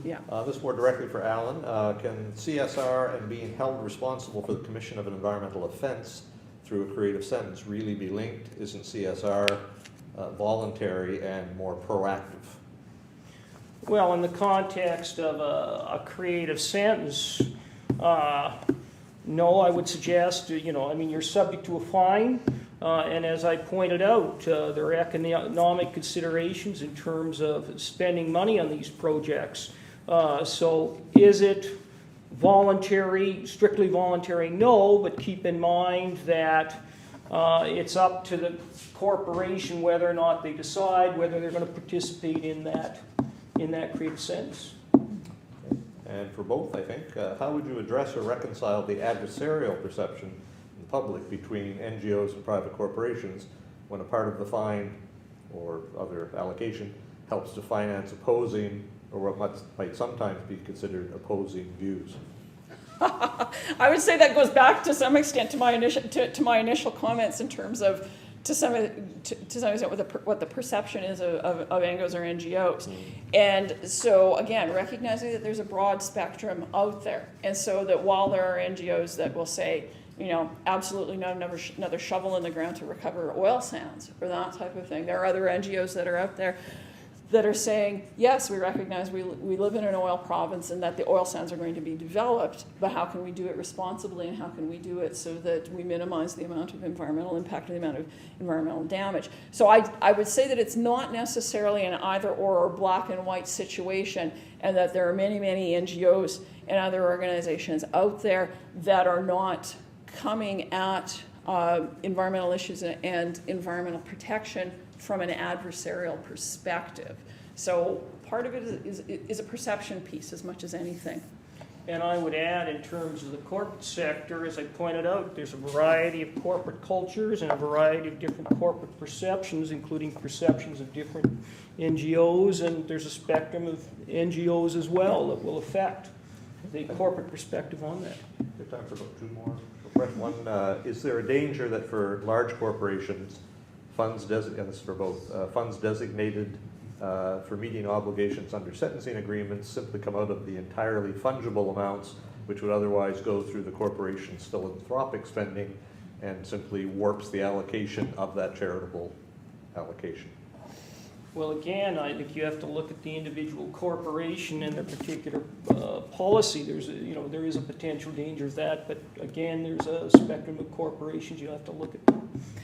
yeah. This is more directly for Alan. Can CSR and being held responsible for the commission of an environmental offense through a creative sentence really be linked? Isn't CSR voluntary and more proactive? well, in the context of a creative sentence, no, I would suggest, I mean, you're subject to a fine, and as I pointed out, there are economic considerations in terms of spending money on these projects. So is it voluntary, strictly voluntary? No, but keep in mind that it's up to the corporation whether or not they decide whether they're going to participate in that creative sentence. And for both, I think, how would you address or reconcile the adversarial perception in the public between NGOs and private corporations when a part of the fine or other allocation helps to finance opposing, or what might sometimes be considered opposing views? I would say that goes back to some extent to my initial comments in terms of to some extent what the perception is of NGOs or NGOs. And so again, recognizing that there's a broad spectrum out there, and so that while there are NGOs that will say, absolutely not another shovel in the ground to recover oil sands or that type of thing, there are other NGOs that are out there that are saying, yes, we recognize we live in an oil province and that the oil sands are going to be developed, but how can we do it responsibly, and how can we do it so that we minimize the amount of environmental impact and the amount of environmental damage? So I would say that it's not necessarily an either or black and white situation, and that there are many, many NGOs and other organizations out there that are not coming at environmental issues and environmental protection from an adversarial perspective. So part of it is a perception piece as much as anything. And I would add, in terms of the corporate sector, as I pointed out, there's a variety of corporate cultures and a variety of different corporate perceptions, including perceptions of different NGOs, and there's a spectrum of NGOs as well that will affect the corporate perspective on that. We have time for about two more. One, is there a danger that for large corporations, funds designated for meeting obligations under sentencing agreements simply come out of the entirely fungible amounts, which would otherwise go through the corporation's philanthropic spending, and simply warps the allocation of that charitable allocation? Well, again, I think you have to look at the individual corporation and their particular policy. There is a potential danger of that, but again, there's a spectrum of corporations. You have to look at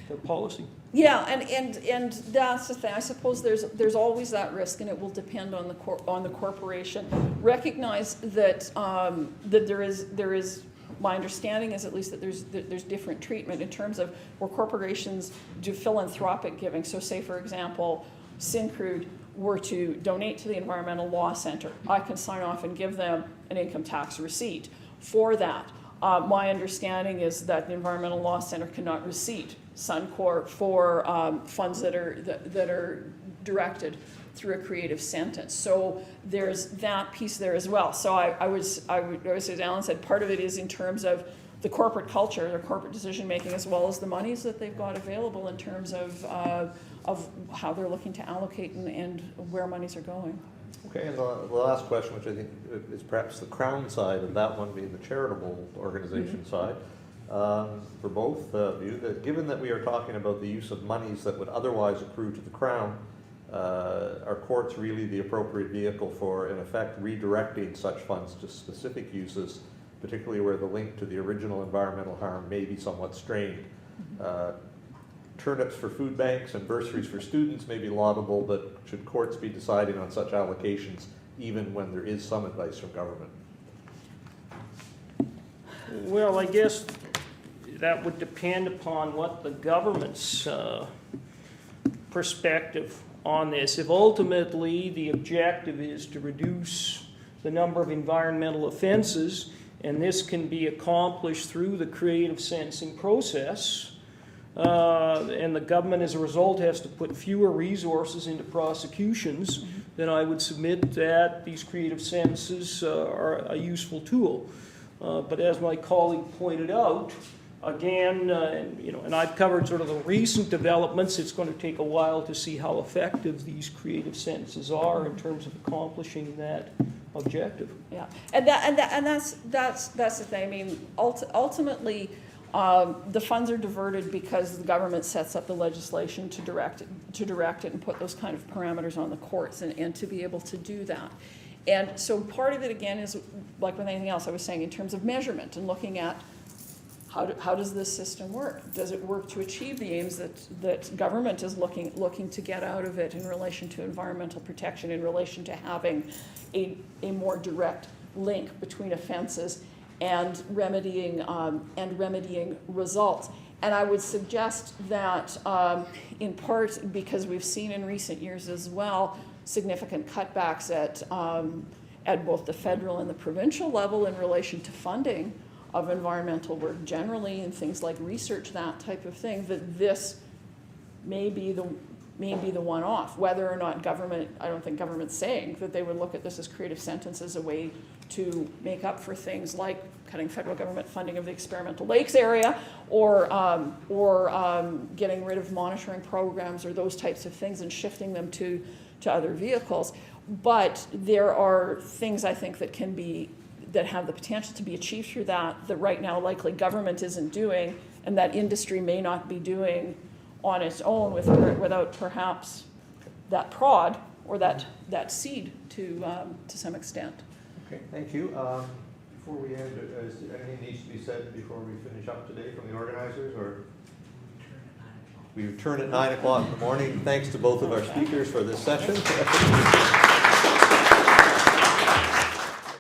their policy. Yeah, and that's the thing. I suppose there's always that risk, and it will depend on the corporation. Recognize that that there is. My understanding is at least that there's different treatment in terms of where corporations do philanthropic giving. So, say for example, Syncrude were to donate to the Environmental Law Center, I can sign off and give them an income tax receipt for that. My understanding is that the Environmental Law Center cannot receipt Suncor for funds that are directed through a creative sentence. So there's that piece there as well. So I would as Alan said, part of it is in terms of the corporate culture, their corporate decision making, as well as the monies that they've got available in terms of how they're looking to allocate and where monies are going. Okay, and the last question, which I think is perhaps the crown side of that one, being the charitable organization side, for both of you, that given that we are talking about the use of monies that would otherwise accrue to the crown, are courts really the appropriate vehicle for, in effect, redirecting such funds to specific uses, particularly where the link to the original environmental harm may be somewhat strained? Turnips for food banks and bursaries for students may be laudable, but should courts be deciding on such allocations even when there is some advice from government? Well, I guess that would depend upon what the government's perspective on this. If ultimately the objective is to reduce the number of environmental offenses, and this can be accomplished through the creative sentencing process, and the government as a result has to put fewer resources into prosecutions, then I would submit that these creative sentences are a useful tool. But as my colleague pointed out, again, and I've covered sort of the recent developments. It's going to take a while to see how effective these creative sentences are in terms of accomplishing that objective. Yeah, and that's the thing. I mean, ultimately, the funds are diverted because the government sets up the legislation to direct it and put those kind of parameters on the courts and to be able to do that. And so part of it again is like with anything else I was saying in terms of measurement and looking at how does this system work? Does it work to achieve the aims that government is looking to get out of it in relation to environmental protection, in relation to having a more direct link between offenses and remedying results? And I would suggest that in part because we've seen in recent years as well significant cutbacks at both the federal and the provincial level in relation to funding of environmental work generally and things like research, that type of thing, that this may be the one-off. Whether or not government, I don't think government's saying that they would look at this as creative sentence as a way to make up for things like cutting federal government funding of the experimental lakes area or getting rid of monitoring programs or those types of things and shifting them to other vehicles. But there are things I think that have the potential to be achieved through that right now likely government isn't doing and that industry may not be doing on its own without perhaps that prod or that seed to some extent. Okay, thank you. Before we end, is there anything needs to be said before we finish up today from the organizers, or? We return at 9 o'clock in the morning. Thanks to both of our speakers for this session.